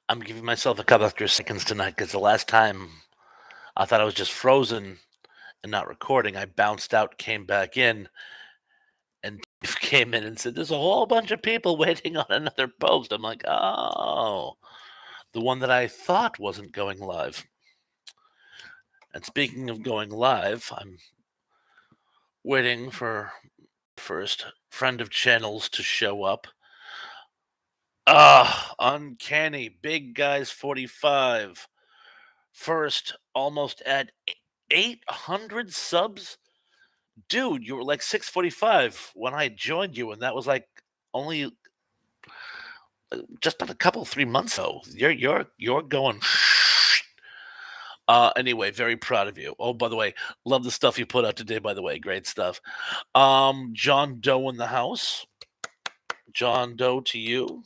I'm giving myself a couple extra seconds tonight because the last time I thought I was just frozen and not recording, I bounced out, came back in, and Dave came in and said, "There's a whole bunch of people waiting on another post." I'm like, "Oh, the one that I thought wasn't going live." And speaking of going live, I'm waiting for first friend of channels to show up. Uncanny Big Guys 45. First, almost at 800 subs. Dude, you were like 645 when I joined you, and that was like only just about a couple 3 months ago. You're going. Anyway, very proud of you. Oh, by the way, love the stuff you put out today. By the way, great stuff. John Doe in the house. John Doe to you.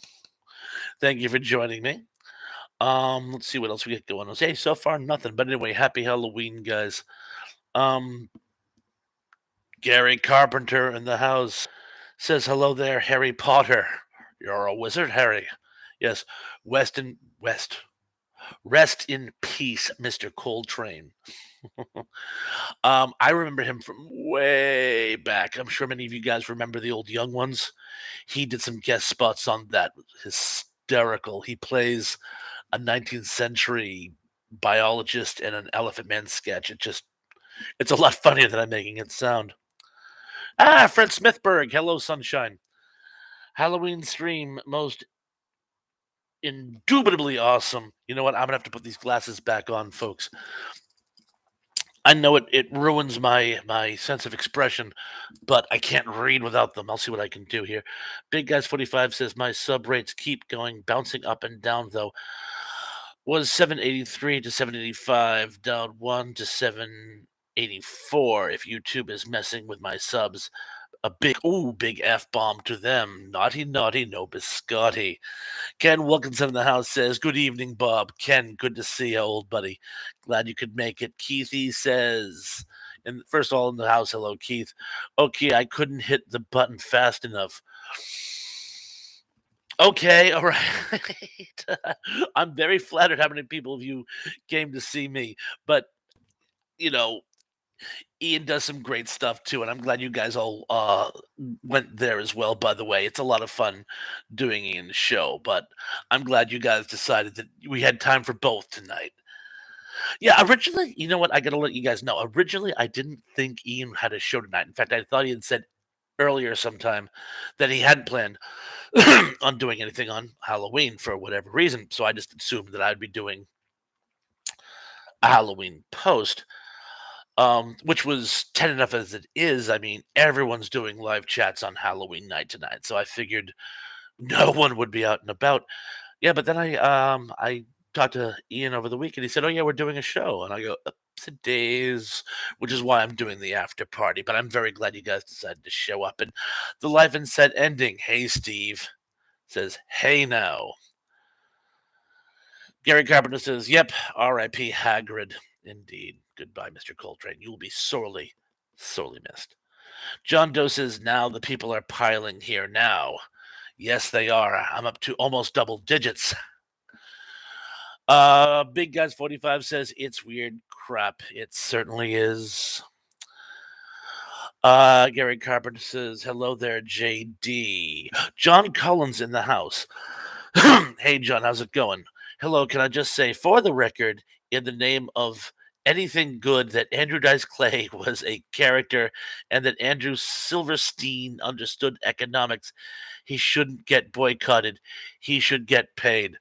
Thank you for joining me. Let's see what else we get going on. Hey, so far nothing. But anyway, happy Halloween, guys. Um, Gary Carpenter in the house says hello there, Harry Potter. You're a wizard, Harry. Yes, West. Rest in peace, Mr. Coltrane. I remember him from way back. I'm sure many of you guys remember the old Young Ones. He did some guest spots on that. Hysterical. He plays a 19th century biologist in an Elephant Man sketch. It's a lot funnier than I'm making it sound. Fred Smithberg. Hello, sunshine. Halloween stream, most indubitably awesome. You know what? I'm gonna have to put these glasses back on, folks. I know it ruins my sense of expression, but I can't read without them. I'll see what I can do here. Big Guys 45 says my sub rates keep going, bouncing up and down though. Was 783 to 785, down 1 to 784 if YouTube is messing with my subs. A big F bomb to them. Naughty, naughty, no biscotti. Ken Wilkinson in the house says, "Good evening, Bob." Ken, good to see you, old buddy. Glad you could make it. Keithy says, and first of all in the house, hello, Keith. Okay, I couldn't hit the button fast enough. Okay, all right. I'm very flattered how many people of you came to see me, but you know, Ian does some great stuff too, and I'm glad you guys all went there as well. By the way, it's a lot of fun doing Ian's show, but I'm glad you guys decided that we had time for both tonight. Yeah, originally, you know what? I gotta let you guys know. Originally, I didn't think Ian had a show tonight. In fact, I thought he had said earlier sometime that he hadn't planned on doing anything on Halloween for whatever reason. So I just assumed that I'd be doing a Halloween post. Which was tentative as it is. I mean, everyone's doing live chats on Halloween night tonight, so I figured no one would be out and about. Yeah, but then I talked to Ian over the weekend. He said, "Oh yeah, we're doing a show," and I go, "Ups and days," which is why I'm doing the after party. But I'm very glad you guys decided to show up. And the live and set ending. Hey, Steve says, "Hey now." Gary Carpenter says, "Yep, R.I.P. Hagrid." Indeed. Goodbye, Mr. Coltrane. You will be sorely, sorely missed. John Doe says, "Now the people are piling here now." Yes, they are. I'm up to almost double digits. Big Guys 45 says, "It's weird crap." It certainly is. Gary Carpenter says, "Hello there, JD." John Collins in the house. Hey, John, how's it going? Hello, can I just say, for the record, in the name of anything good, that Andrew Dice Clay was a character and that Andrew Silverstein understood economics. He shouldn't get boycotted. He should get paid.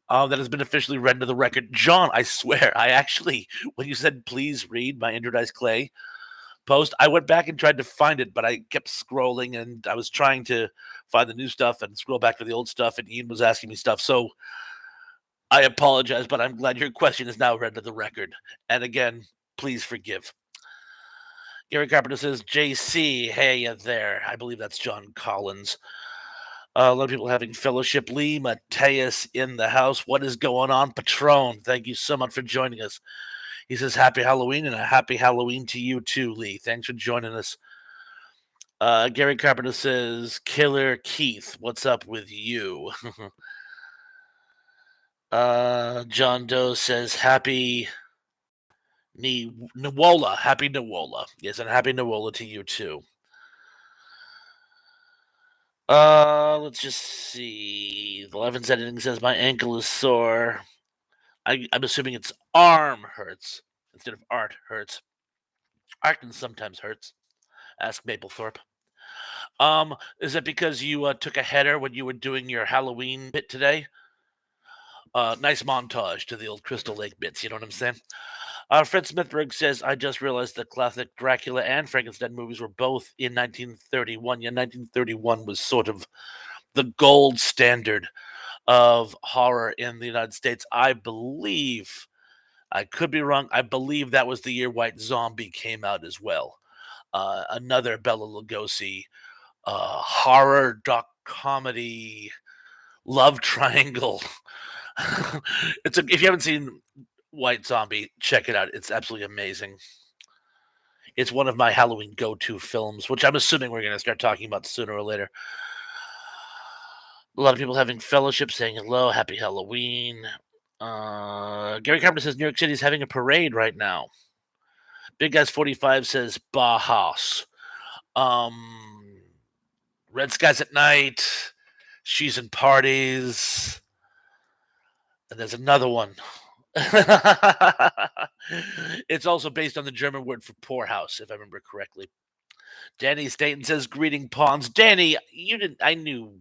That has been officially read into the record. John, I swear, I actually, when you said please read my Andrew Dice Clay post, I went back and tried to find it, but I kept scrolling and I was trying to find the new stuff and scroll back to the old stuff, and Ian was asking me stuff. So I apologize, but I'm glad your question is now read to the record. And again, please forgive. Gary Carpenter says, "JC, hey there." I believe that's John Collins. A lot of people having fellowship. Lee Mateus in the house. What is going on, Patron? Thank you so much for joining us. He says, "Happy Halloween," and a happy Halloween to you too, Lee. Thanks for joining us. Gary Carpenter says, "Killer Keith, what's up with you?" John Doe says happy Nwola. Happy Nwola. Yes, and happy Nwola to you too. Let's just see. The Levin's editing says my ankle is sore. I'm assuming it's arm hurts instead of art hurts. Art can sometimes hurts. Ask Maplethorpe. Is it because you took a header when you were doing your Halloween bit today? Nice montage to the old Crystal Lake bits. You know what I'm saying? Fred Smithberg says, I just realized the classic Dracula and Frankenstein movies were both in 1931. Yeah, 1931 was sort of the gold standard of horror in the United States. I believe, I could be wrong, I believe that was the year White Zombie came out as well. Another Bela Lugosi horror doc comedy love triangle. If you haven't seen White Zombie, check it out. It's absolutely amazing. It's one of my Halloween go-to films, which I'm assuming we're going to start talking about sooner or later. A lot of people having fellowship, saying hello, happy Halloween. Gary Carpenter says New York City is having a parade right now. Big Guys 45 says Bauhaus. Red Skies at Night. She's in Parties. And there's another one. It's also based on the German word for poorhouse, if I remember correctly. Danny Staten says, greeting pawns. Danny, you didn't, I knew.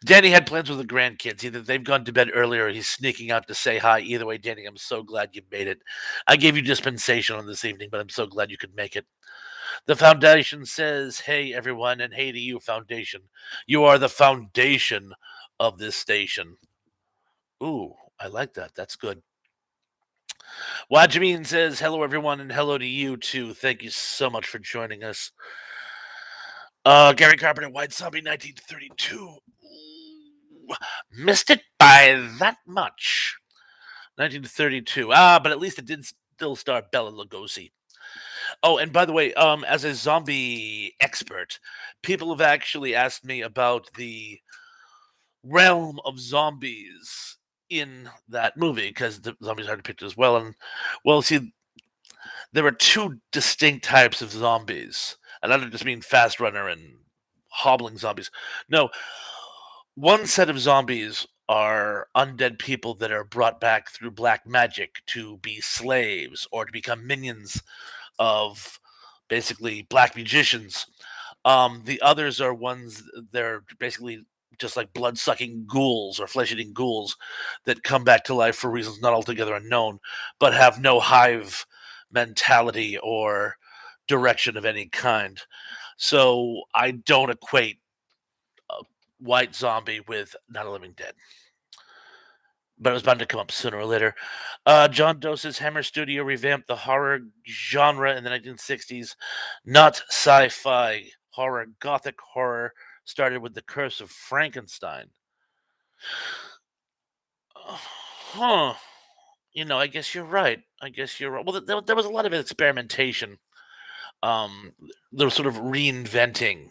Danny had plans with the grandkids. Either they've gone to bed earlier or he's sneaking out to say hi. Either way, Danny, I'm so glad you made it. I gave you dispensation on this evening, but I'm so glad you could make it. The foundation says, hey, everyone, and hey to you, foundation. You are the foundation of this station. Ooh, I like that. That's good. Wajimeen says, hello, everyone, and hello to you, too. Thank you so much for joining us. Gary Carpenter, White Zombie, 1932. Ooh, missed it by that much. 1932. But at least it did still star Bela Lugosi. Oh, and by the way, as a zombie expert, people have actually asked me about the realm of zombies in that movie because the zombies are depicted as well. And well, see, there are two distinct types of zombies, and I don't just mean fast runner and hobbling zombies. No, one set of zombies are undead people that are brought back through black magic to be slaves or to become minions of basically black magicians. The others are ones they're basically just like blood sucking ghouls or flesh eating ghouls that come back to life for reasons not altogether unknown, but have no hive mentality or direction of any kind. So I don't equate White Zombie with Not a Living Dead. But it was bound to come up sooner or later. John Dose's Hammer Studio revamped the horror genre in the 1960s. Not sci-fi horror, gothic horror started with The Curse of Frankenstein. Huh. I guess you're right. I guess you're right. Well, there was a lot of experimentation. Um, there was sort of reinventing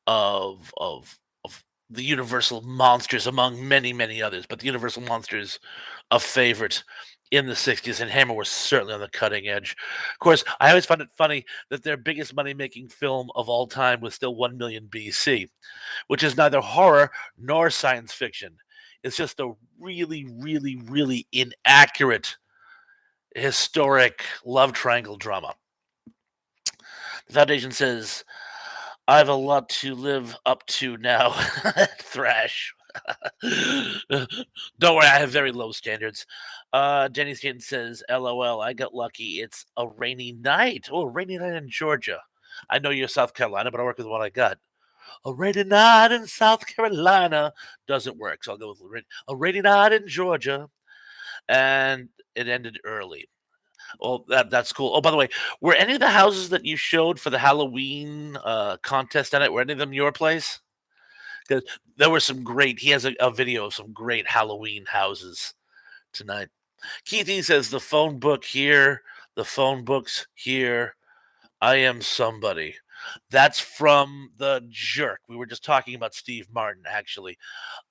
of the Universal monsters among many, many others, but the Universal monsters a favorite in the 60s, and Hammer was certainly on the cutting edge. Of course, I always found it funny that their biggest money-making film of all time was still 1 million BC, which is neither horror nor science fiction. It's just a really, really, really inaccurate historic love triangle drama. The Foundation says, I have a lot to live up to now. Thrash. Don't worry, I have very low standards. Jenny Staten says, LOL, I got lucky. It's a rainy night. Oh, a rainy night in Georgia. I know you're South Carolina, but I work with what I got. A rainy night in South Carolina doesn't work, so I'll go with a rainy night in Georgia. And it ended early. Well, that's cool. Oh, by the way, were any of the houses that you showed for the Halloween contest on it, were any of them your place? Because there were some great. He has a video of some great Halloween houses tonight. Keithy says the phone book here, the phone books here. I am somebody. That's from The Jerk. We were just talking about Steve Martin, actually.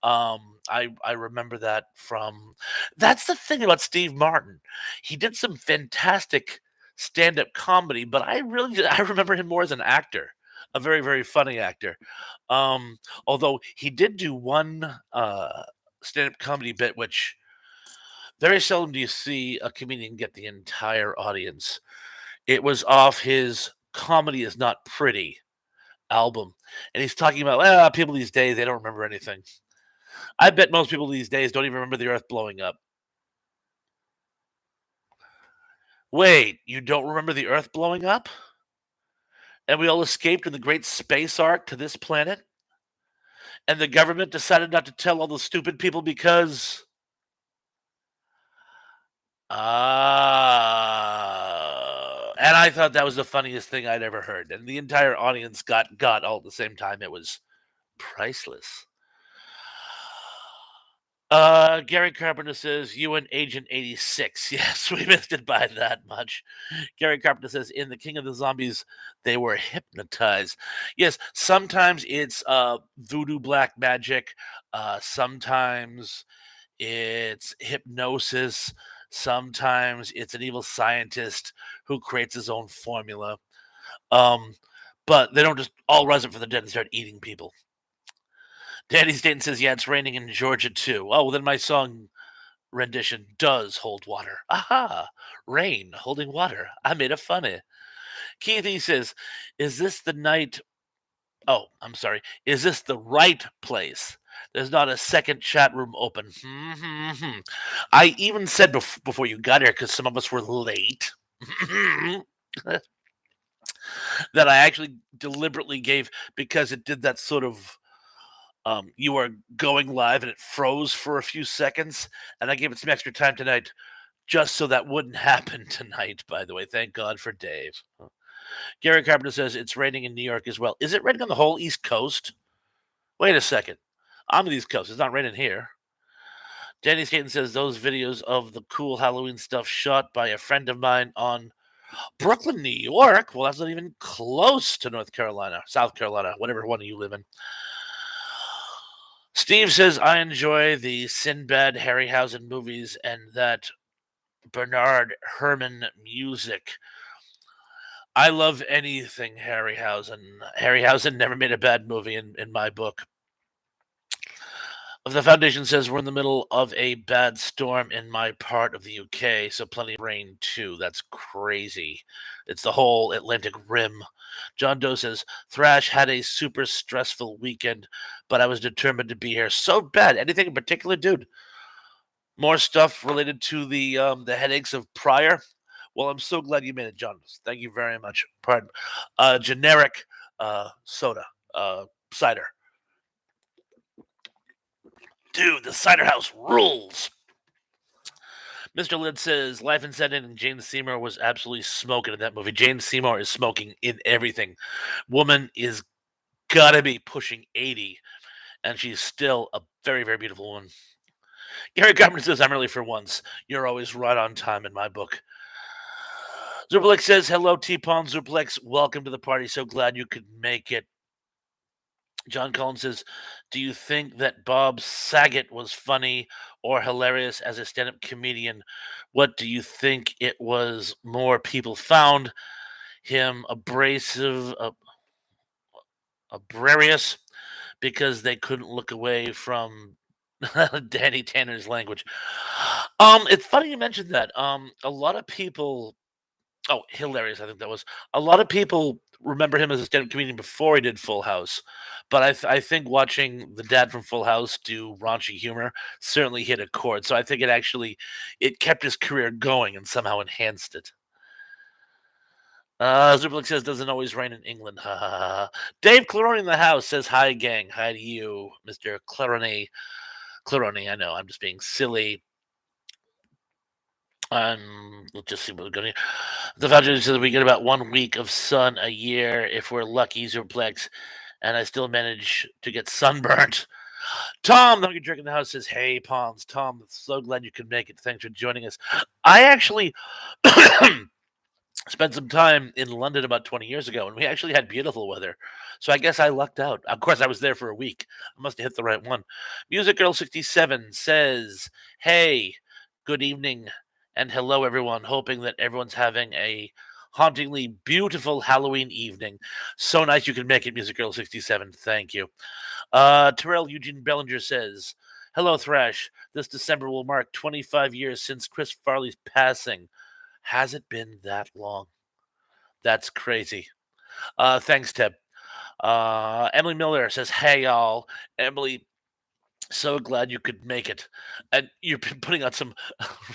I remember that from. That's the thing about Steve Martin. He did some fantastic stand-up comedy, but I remember him more as an actor, a very very funny actor. Although he did do one stand-up comedy bit, which very seldom do you see a comedian get the entire audience. It was off his "Comedy Is Not Pretty" album, and he's talking about, "Well, people these days, they don't remember anything." I bet most people these days don't even remember the Earth blowing up. Wait, you don't remember the Earth blowing up? And we all escaped in the great space arc to this planet? And the government decided not to tell all the stupid people because and I thought that was the funniest thing I'd ever heard. And the entire audience got all at the same time. It was priceless. Gary Carpenter says, "You and Agent 86." Yes, we missed it by that much. Gary Carpenter says, "In The King of the Zombies, they were hypnotized." Yes, sometimes it's voodoo black magic. Sometimes it's hypnosis. Sometimes it's an evil scientist who creates his own formula. Um, but they don't just all rise up from the dead and start eating people. Danny Staten says, "Yeah, it's raining in Georgia too." Oh, well, then my song rendition does hold water. Aha! Rain holding water. I made a funny. Keithy says, "Is this the night?" Oh, I'm sorry. "Is this the right place? There's not a second chat room open." I even said before you got here, because some of us were late, that I actually deliberately gave, because it did that sort of you are going live and it froze for a few seconds, and I gave it some extra time tonight just so that wouldn't happen tonight, by the way. Thank God for Dave. Gary Carpenter says it's raining in New York as well. Is it raining on the whole East Coast? Wait a second. I'm on the East Coast. It's not raining here. Danny Skaten says those videos of the cool Halloween stuff shot by a friend of mine on Brooklyn, New York. Well, that's not even close to North Carolina, South Carolina, whatever one you live in. Steve says, "I enjoy the Sinbad Harryhausen movies and that Bernard Herrmann music. I love anything Harryhausen. Harryhausen never made a bad movie in my book." The Foundation says, "We're in the middle of a bad storm in my part of the UK, so plenty of rain too." That's crazy. It's the whole Atlantic Rim. John Doe says, "Thrash had a super stressful weekend, but I was determined to be here." So bad. Anything in particular, dude? More stuff related to the headaches of prior? Well, I'm so glad you made it, John. Thank you very much. Pardon. Generic soda, cider. Dude, the cider house rules. Mr. Lid says Life in Sending and Jane Seymour was absolutely smoking in that movie. Jane Seymour is smoking in everything. Woman is gotta be pushing 80, and she's still a very, very beautiful woman. Gary Carpenter says, "I'm early for once. You're always right on time in my book." Zuplex says, "Hello, T-Pon Zuplex. Welcome to the party. So glad you could make it." John Collins says, "Do you think that Bob Saget was funny or hilarious as a stand-up comedian? What do you think it was more people found him abrasive, abrarious because they couldn't look away from Danny Tanner's language?" It's funny you mentioned that. A lot of people. Oh, hilarious! I think that was a lot of people remember him as a stand-up comedian before he did Full House, but I think watching the dad from Full House do raunchy humor certainly hit a chord. So I think it kept his career going and somehow enhanced it. Zublik says doesn't always rain in England. Ha ha ha. Ha. Dave Clarone in the house says hi, gang. Hi to you, Mister Clarone. Clarone, I know I'm just being silly. Let's just see what we're going to. The Foundation says we get about 1 week of sun a year if we're lucky, Zuplex, and I still manage to get sunburnt. Tom, the Hungry Drink in the house says, "Hey, Pawns. Tom, so glad you could make it. Thanks for joining us." I actually, Spent some time in London about 20 years ago, and we actually had beautiful weather. So I guess I lucked out. Of course, I was there for a week. I must have hit the right one. Music Girl 67 says, "Hey, good evening and hello, everyone. Hoping that everyone's having a hauntingly beautiful Halloween evening. So nice you can make it, Music Girl 67. Thank you." Terrell Eugene Bellinger says, "Hello, Thrash. This December will mark 25 years since Chris Farley's passing. Has it been that long? That's crazy." Thanks, Ted. Emily Miller says, "Hey, y'all. Emily, so glad you could make it. And you've been putting on some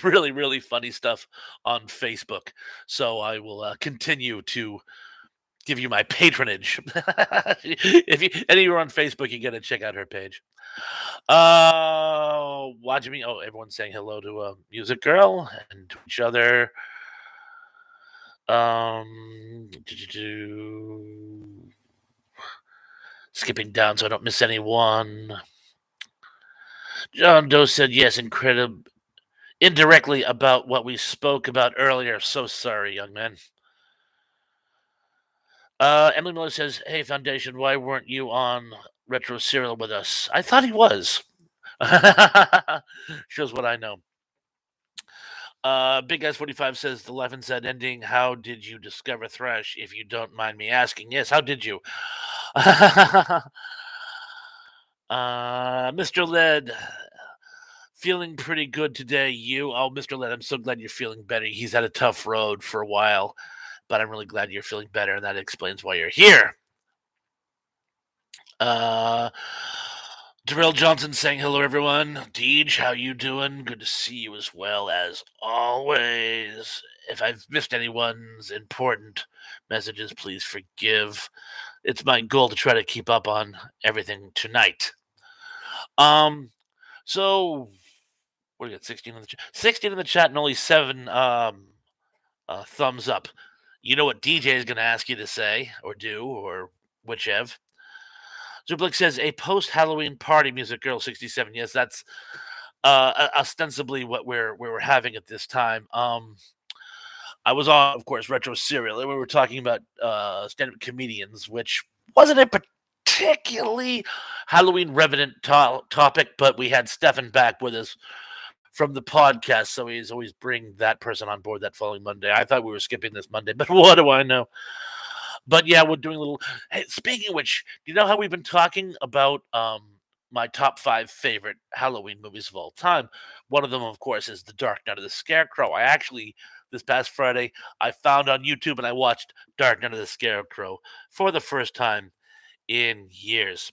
really, really funny stuff on Facebook. So I will continue to give you my patronage. If you any of you are on Facebook, you got to check out her page. Watching me. Oh, everyone's saying hello to Music Girl and to each other. Skipping down so I don't miss anyone. John Doe said yes, incredible indirectly about what we spoke about earlier. So sorry, young man. Emily Miller says, "Hey, Foundation, why weren't you on Retro Serial with us?" I thought he was. Shows what I know. Big Guys 45 says, "The Life Inside ending. How did you discover Thrash, if you don't mind me asking?" Yes, how did you? Mr. Led, feeling pretty good today. You? Oh, Mr. Led, I'm so glad you're feeling better. He's had a tough road for a while, but I'm really glad you're feeling better, and that explains why you're here. Uh, Darrell Johnson saying hello, everyone. Deej, how you doing? Good to see you as well as always. If I've missed anyone's important messages, please forgive. It's my goal to try to keep up on everything tonight. So we got 16 in the chat. 16 in the chat and only 7 thumbs up. You know what DJ is going to ask you to say or do or whichever. Zublik says a post-Halloween party, Music Girl 67. Yes, that's ostensibly what we're having at this time. I was on, of course, Retro Serial, and we were talking about stand-up comedians, which wasn't a particularly Halloween revenant topic, but we had Stefan back with us from the podcast, so he's always bring that person on board that following Monday. I thought we were skipping this Monday, but what do I know? But yeah, we're doing a little. Hey, speaking of which, do you know how we've been talking about my top 5 favorite Halloween movies of all time? One of them, of course, is The Dark Knight of the Scarecrow. I actually this past Friday I found on YouTube and I watched Dark Knight of the Scarecrow for the first time in years.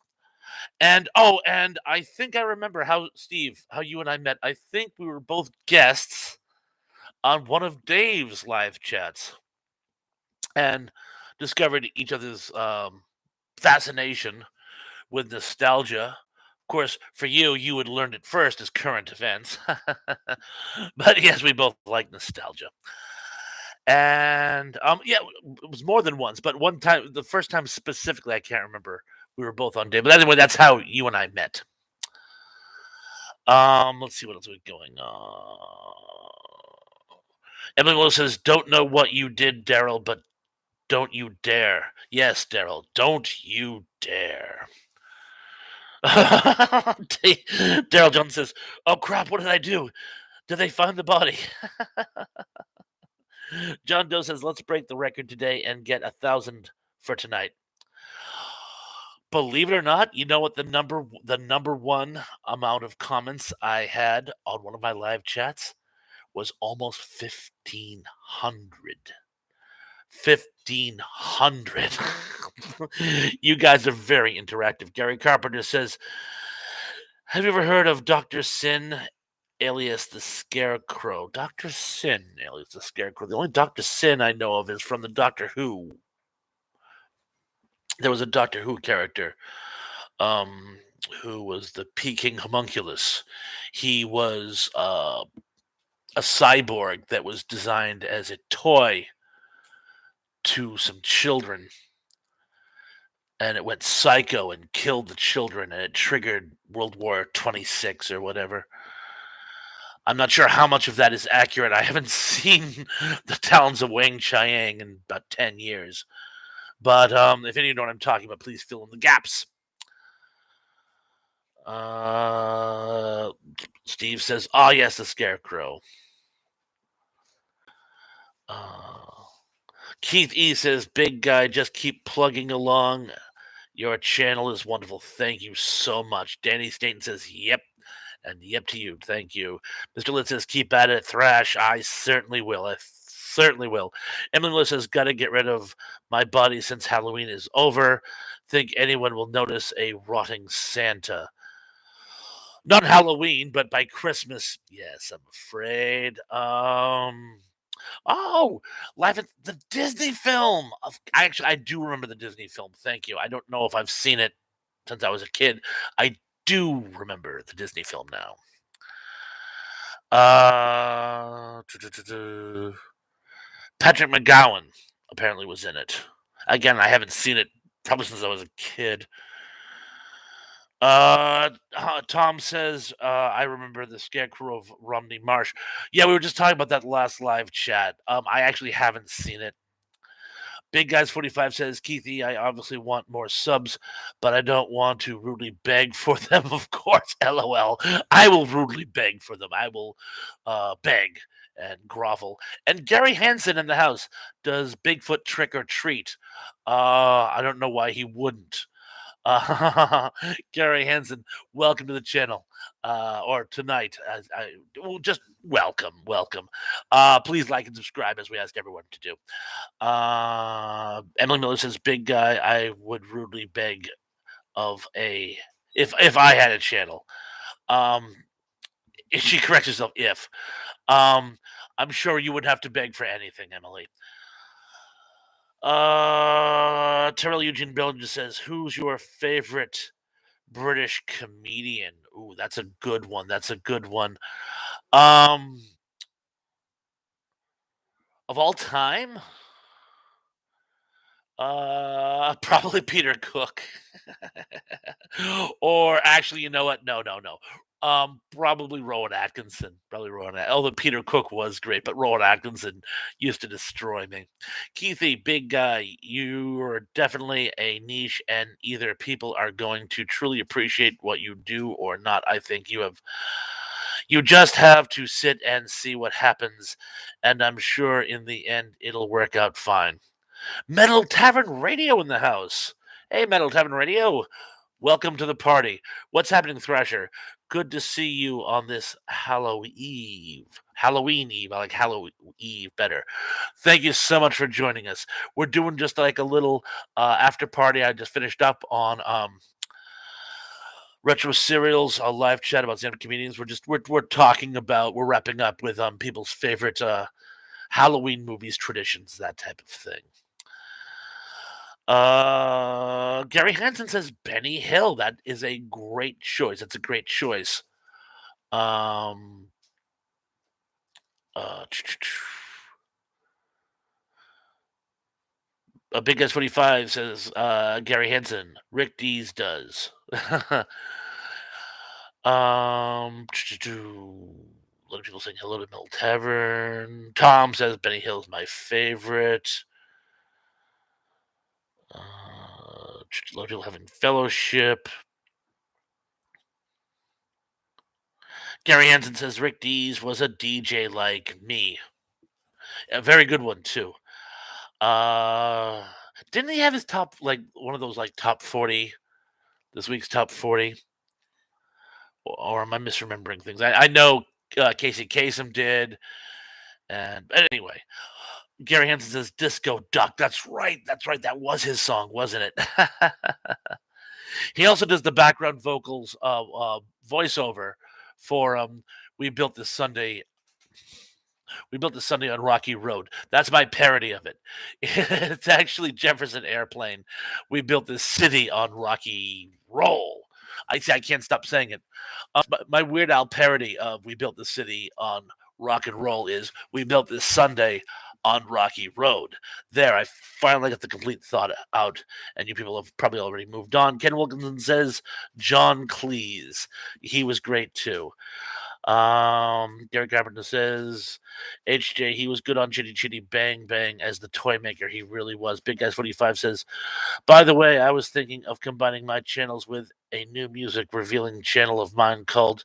And and I think I remember how Steve, how you and I met. I think we were both guests on one of Dave's live chats and discovered each other's fascination with nostalgia. Of course, for you, you had learned it first as current events. But yes, we both like nostalgia. And yeah, it was more than once, but one time, the first time specifically, I can't remember. We were both on Dave. But anyway, that's how you and I met. Let's see what else is going on. Emily Willis says, "Don't know what you did, Daryl, but don't you dare." Yes, Daryl, don't you dare. Daryl Jones says, "Oh crap, what did I do? Did they find the body?" John Doe says, "Let's break the record today and get 1,000 for tonight." Believe it or not, you know what the number one amount of comments I had on one of my live chats was almost 1,500. 1,500. You guys are very interactive. Gary Carpenter says, "Have you ever heard of Dr. Sin, alias the Scarecrow?" Dr. Sin, alias the Scarecrow. The only Dr. Sin I know of is from the Doctor Who. There was a Doctor Who character um, who was the Peking homunculus. He was a cyborg that was designed as a toy to some children, and it went psycho and killed the children, and it triggered World War 26 or whatever. I'm not sure how much of that is accurate. I haven't seen the Talons of Wang Chiang in about 10 years. But if any of you know what I'm talking about, please fill in the gaps. Steve says, "Oh yes, the Scarecrow." Keith E says, "Big guy, just keep plugging along. Your channel is wonderful. Thank you so much." Danny Staten says, "Yep." And yep to you. Thank you. Mr. Litt says, "Keep at it, Thrash." I certainly will. I certainly will. Emily Lewis says, "Gotta get rid of my body since Halloween is over. Think anyone will notice a rotting Santa? Not Halloween, but by Christmas, yes, I'm afraid. Oh, Life at the Disney film. I do remember the Disney film. Thank you. I don't know if I've seen it since I was a kid. I do remember the Disney film now. Patrick McGowan apparently was in it. Again, I haven't seen it probably since I was a kid. Tom says, I remember the Scarecrow of Romney Marsh. Yeah, we were just talking about that last live chat. I actually haven't seen it. Big Guys 45 says, "Keithy, I obviously want more subs, but I don't want to rudely beg for them, of course. LOL. I will rudely beg for them. I will beg and grovel." And Gary Hansen in the house. Does Bigfoot trick or treat? I don't know why he wouldn't. Gary Hansen, welcome to the channel, or tonight. Well, just welcome, welcome. Please like and subscribe as we ask everyone to do. Emily Miller says, "Big guy, I would rudely beg of a if I had a channel." Um, she corrects herself. If I'm sure you would have to beg for anything, Emily. Terrell Eugene Bill just says, "Who's your favorite British comedian?" Ooh, that's a good one. That's a good one. Um, of all time, probably Peter Cook. Or actually, you know what? No, no, no. Probably Rowan Atkinson. Probably Rowan. Although Peter Cook was great, but Rowan Atkinson used to destroy me. Keithy, big guy, you are definitely a niche, and either people are going to truly appreciate what you do or not. I think you just have to sit and see what happens, and I'm sure in the end it'll work out fine. Metal Tavern Radio in the house. Hey, Metal Tavern Radio. Welcome to the party. What's happening, Thrasher? Good to see you on this Halloween Eve. Halloween Eve. I like Halloween Eve better. Thank you so much for joining us. We're doing just like a little after party. I just finished up on Retro Serials, a live chat about stand-up comedians. We're talking about, we're wrapping up with people's favorite Halloween movies, traditions, that type of thing. Gary Hansen says Benny Hill. That is a great choice. That's a great choice. Um, uh, Big Guys 45 says Gary Hansen. Rick Dees does. A lot of people saying hello to Mill Tavern. Tom says Benny Hill's my favorite. A lot of people having fellowship. Gary Hansen says Rick Dees was a DJ like me. A very good one too. Didn't he have his top, like one of those like top 40, this week's top 40? Or am I misremembering things? I know Casey Kasem did, and but anyway, Gary Hansen says Disco Duck. That's right. That's right. That was his song, wasn't it? He also does the background vocals, voiceover for "We Built This Sunday." We built this Sunday on Rocky Road. That's my parody of it. It's actually Jefferson Airplane. We built this city on Rocky Roll. I see. I can't stop saying it. My Weird Al parody of "We Built the City on Rock and Roll" is "We built this Sunday on Rocky Road." There, I finally got the complete thought out, and you people have probably already moved on. Ken Wilkinson says John Cleese. He was great too. Derek Carpenter says, HJ, he was good on Chitty Chitty Bang Bang as the toy maker. He really was. Big Guys 45 says, by the way, I was thinking of combining my channels with a new music revealing channel of mine called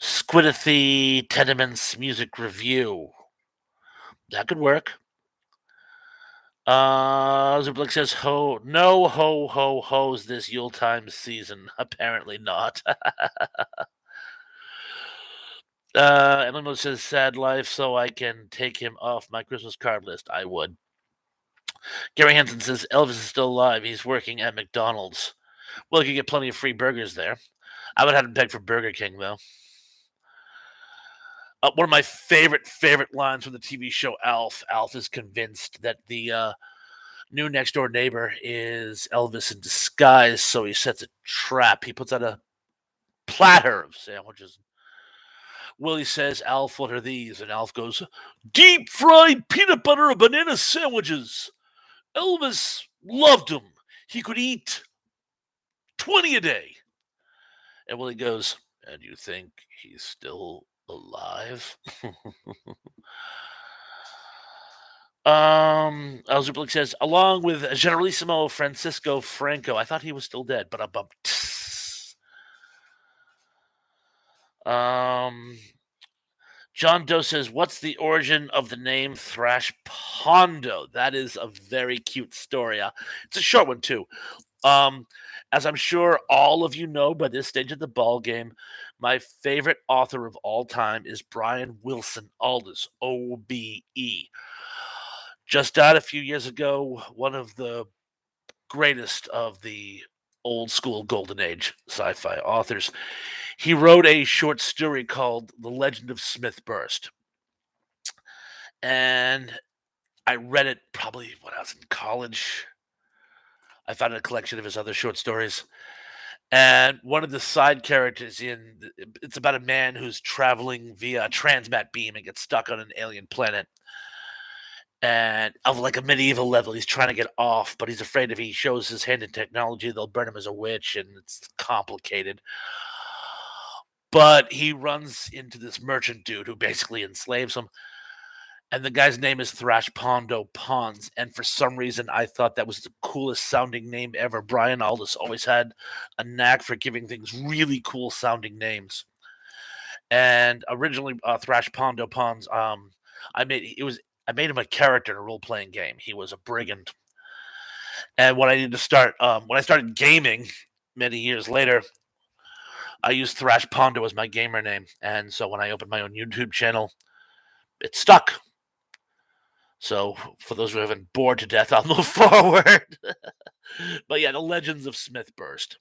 Squidithy Tenements Music Review. That could work. Zublik says, no ho's this Yuletime season. Apparently not. Emily says, sad life, so I can take him off my Christmas card list. I would. Gary Hansen says, Elvis is still alive. He's working at McDonald's. Well, you can get plenty of free burgers there. I would have to beg for Burger King, though. One of my favorite lines from the TV show Alf. Alf is convinced that the new next door neighbor is Elvis in disguise, so he sets a trap. He puts out a platter of sandwiches. Willie says, Alf, what are these? And Alf goes, deep fried peanut butter and banana sandwiches. Elvis loved them. He could eat 20 a day. And Willie goes, and you think he's still alive? Elzerblick says, along with Generalissimo Francisco Franco. I thought he was still dead, but I bumped. John Doe says, what's the origin of the name Thrash Pondo? That is a very cute story. It's a short one, too. As I'm sure all of you know by this stage of the ball game, my favorite author of all time is Brian Wilson Aldiss, OBE. Just died a few years ago, one of the greatest of the old school golden age sci-fi authors. He wrote a short story called The Legend of Smith Burst. And I read it probably when I was in college. I found a collection of his other short stories. And one of the side characters it's about a man who's traveling via a transmat beam and gets stuck on an alien planet. And of like a medieval level, he's trying to get off, but he's afraid if he shows his hand in technology, they'll burn him as a witch, and it's complicated. But he runs into this merchant dude who basically enslaves him. And the guy's name is Thrash Pondo Pons. And for some reason, I thought that was the coolest sounding name ever. Brian Aldiss always had a knack for giving things really cool sounding names. And originally, Thrash Pondo Pons, I made him a character in a role playing game. He was a brigand. And when I needed to start, when I started gaming many years later, I used Thrash Pondo as my gamer name. And so when I opened my own YouTube channel, it stuck. So for those who haven't bored to death, I'll move forward. But yeah, the Legends of Smith Burst.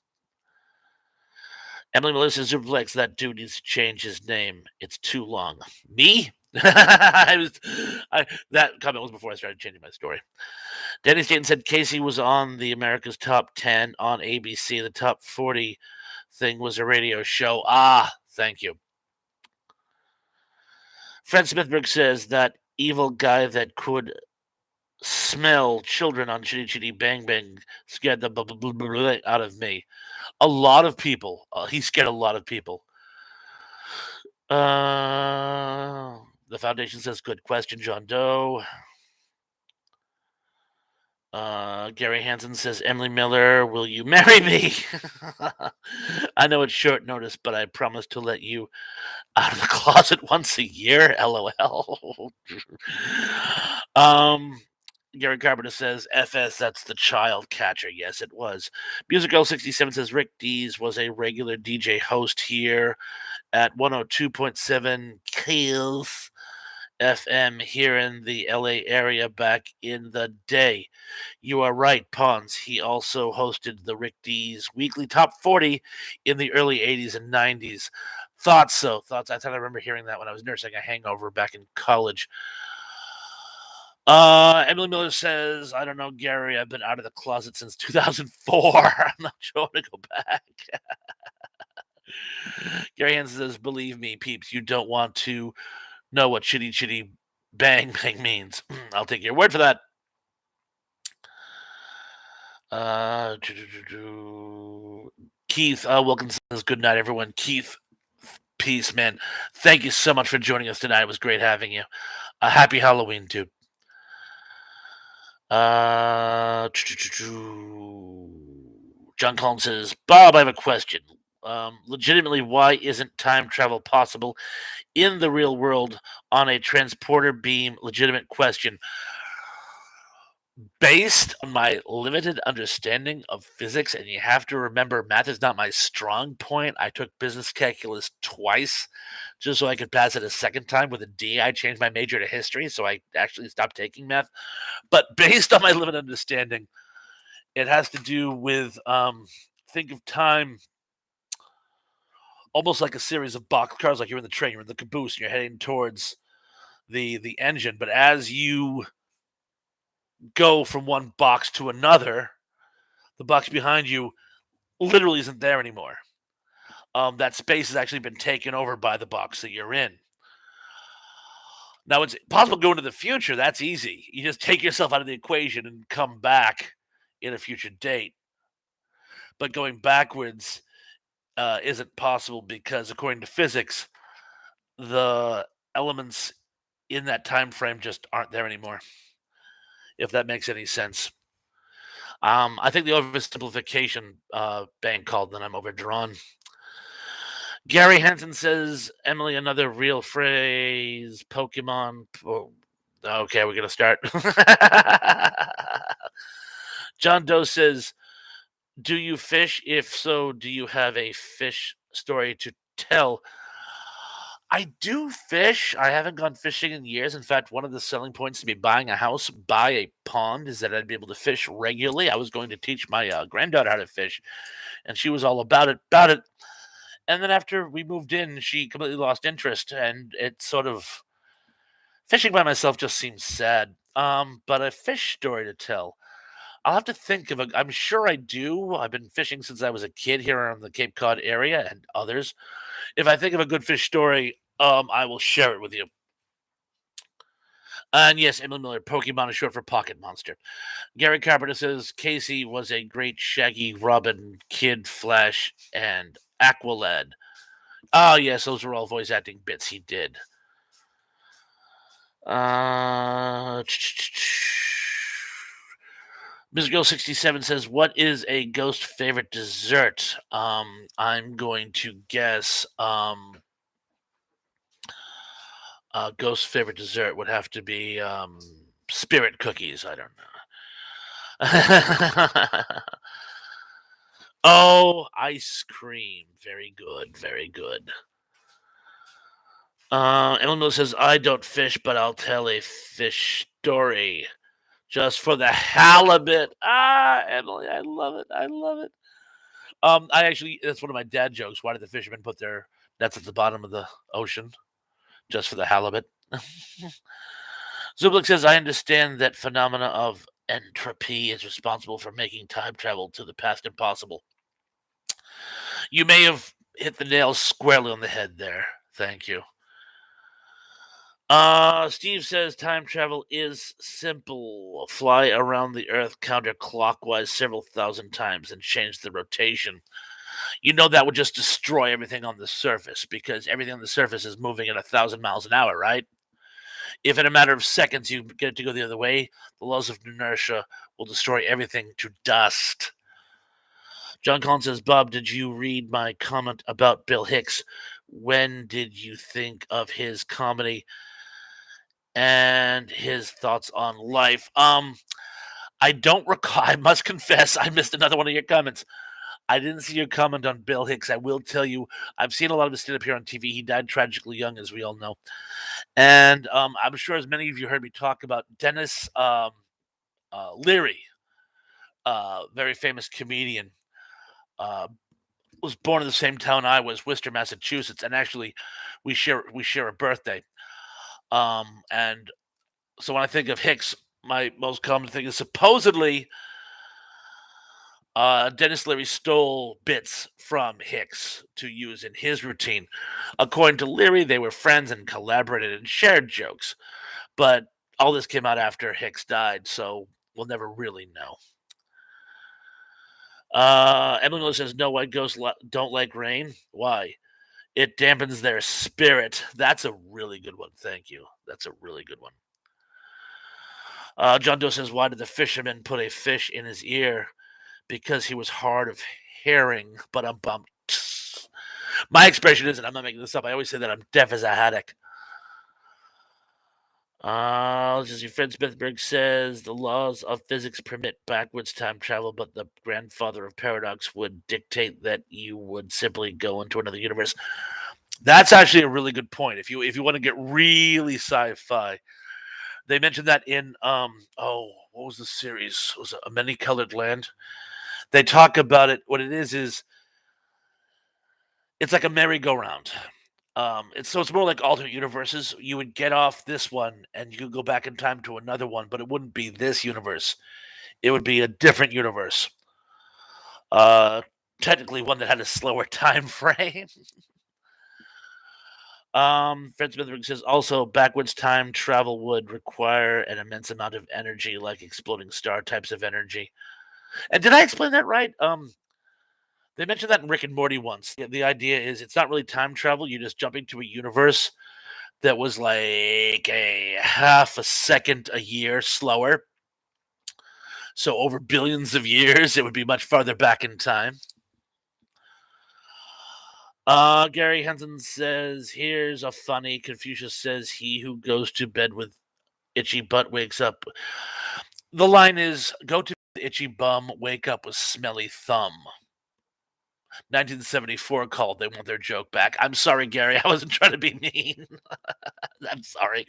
Emily Melissa Superplex, that dude needs to change his name. It's too long. Me? That comment was before I started changing my story. Danny Staten said Casey was on the America's Top 10 on ABC. The Top 40 thing was a radio show. Thank you. Fred Smithberg says that evil guy that could smell children on Chitty Chitty Bang Bang scared the out of me. A lot of people. He scared a lot of people. The Foundation says, good question, John Doe. Gary Hansen says, Emily Miller, will you marry me? I know it's short notice, but I promise to let you out of the closet once a year. LOL. Gary Carpenter says, FS, that's the child catcher. Yes, it was. Music Girl 67 says, Rick Dees was a regular DJ host here at 102.7 Kills FM here in the LA area back in the day. You are right, Pons. He also hosted the Rick Dees Weekly Top 40 in the early 80s and 90s. Thought so. I thought I remember hearing that when I was nursing a hangover back in college. Emily Miller says, I don't know, Gary, I've been out of the closet since 2004. I'm not sure to go back. Gary Hansen says, believe me, peeps, you don't want to know what Chitty Chitty Bang Bang means. I'll take your word for that. Keith Wilkinson says, good night, everyone. Keith, Peace, man. Thank you so much for joining us tonight. It was great having you. Happy Halloween, dude. John Collins says, Bob, I have a question. Legitimately, why isn't time travel possible in the real world on a transporter beam? Legitimate question. Based on my limited understanding of physics, and you have to remember, math is not my strong point. I took business calculus twice just so I could pass it a second time with a D. I changed my major to history, so I actually stopped taking math. But based on my limited understanding, it has to do with think of time almost like a series of boxcars, like you're in the train, you're in the caboose, and you're heading towards the engine. But as you go from one box to another, the box behind you literally isn't there anymore. That space has actually been taken over by the box that you're in. Now it's possible to go into the future. That's easy. You just take yourself out of the equation and come back in a future date. But going backwards isn't possible because, according to physics, the elements in that time frame just aren't there anymore. If that makes any sense. I think the oversimplification bank called, then I'm overdrawn. Gary Hansen says, Emily, another real phrase, Pokemon. Oh, okay, we're going to start. John Doe says, do you fish? If so, do you have a fish story to tell? I do fish. I haven't gone fishing in years. In fact, one of the selling points to me buying a house by a pond is that I'd be able to fish regularly. I was going to teach my granddaughter how to fish, and she was all about it. And then after we moved in, she completely lost interest, and it sort of fishing by myself just seems sad. But a fish story to tell. I'll have to think of a. I'm sure I do. I've been fishing since I was a kid here around the Cape Cod area and others. If I think of a good fish story, I will share it with you. And yes, Emily Miller, Pokemon is short for Pocket Monster. Gary Carpenter says Casey was a great Shaggy, Robin, Kid, Flash, and Aqualad. Oh, yes, those were all voice acting bits he did. Ms. Girl 67 says, what is a ghost favorite dessert? I'm going to guess ghost favorite dessert would have to be spirit cookies. I don't know. Oh, ice cream. Very good. Very good. Ellen says, I don't fish, but I'll tell a fish story just for the halibut. Emily, I love it. I love it. That's one of my dad jokes. Why did the fishermen put their nets at the bottom of the ocean? Just for the halibut. Zublik says, I understand that phenomena of entropy is responsible for making time travel to the past impossible. You may have hit the nail squarely on the head there. Thank you. Steve says time travel is simple. Fly around the Earth counterclockwise several thousand times and change the rotation. You know that would just destroy everything on the surface because everything on the surface is moving at 1,000 miles an hour, right? If in a matter of seconds you get it to go the other way, the laws of inertia will destroy everything to dust. John Collins says, Bob, did you read my comment about Bill Hicks? When did you think of his comedy and his thoughts on life? I don't recall. I must confess, I missed another one of your comments. I didn't see your comment on Bill Hicks. I will tell you, I've seen a lot of his stand-up here on TV. He died tragically young, as we all know. And I'm sure as many of you heard me talk about Dennis Leary, very famous comedian, was born in the same town I was, Worcester, Massachusetts, and actually we share a birthday. And so when I think of Hicks, my most common thing is supposedly Dennis Leary stole bits from Hicks to use in his routine. According to Leary, they were friends and collaborated and shared jokes. But all this came out after Hicks died, so we'll never really know. Emily Miller says, no, white ghosts don't like rain. Why? It dampens their spirit. That's a really good one. Thank you. That's a really good one. John Doe says, "Why did the fisherman put a fish in his ear? Because he was hard of hearing." But I'm bummed. My expression isn't. I'm not making this up. I always say that I'm deaf as a haddock. Let's just see. Fred Smithberg says the laws of physics permit backwards time travel, but the grandfather of paradox would dictate that you would simply go into another universe. That's actually a really good point. If you want to get really sci-fi, they mentioned that in what was the series? Was it A Many Colored Land? They talk about it. What it is it's like a merry-go-round. It's more like alternate universes. You would get off this one and you could go back in time to another one, but it wouldn't be this universe. It would be a different universe. Uh, Technically one that had a slower time frame. Fred Smithberg says also backwards time travel would require an immense amount of energy, like exploding star types of energy. And did I explain that right? They mentioned that in Rick and Morty once. The idea is it's not really time travel. You just jump into a universe that was like a half a second a year slower. So over billions of years, it would be much farther back in time. Gary Henson says, "Here's a funny." Confucius says, "He who goes to bed with itchy butt wakes up." The line is, "Go to itchy bum, wake up with smelly thumb." 1974 called. They want their joke back. I'm sorry, Gary. I wasn't trying to be mean. I'm sorry.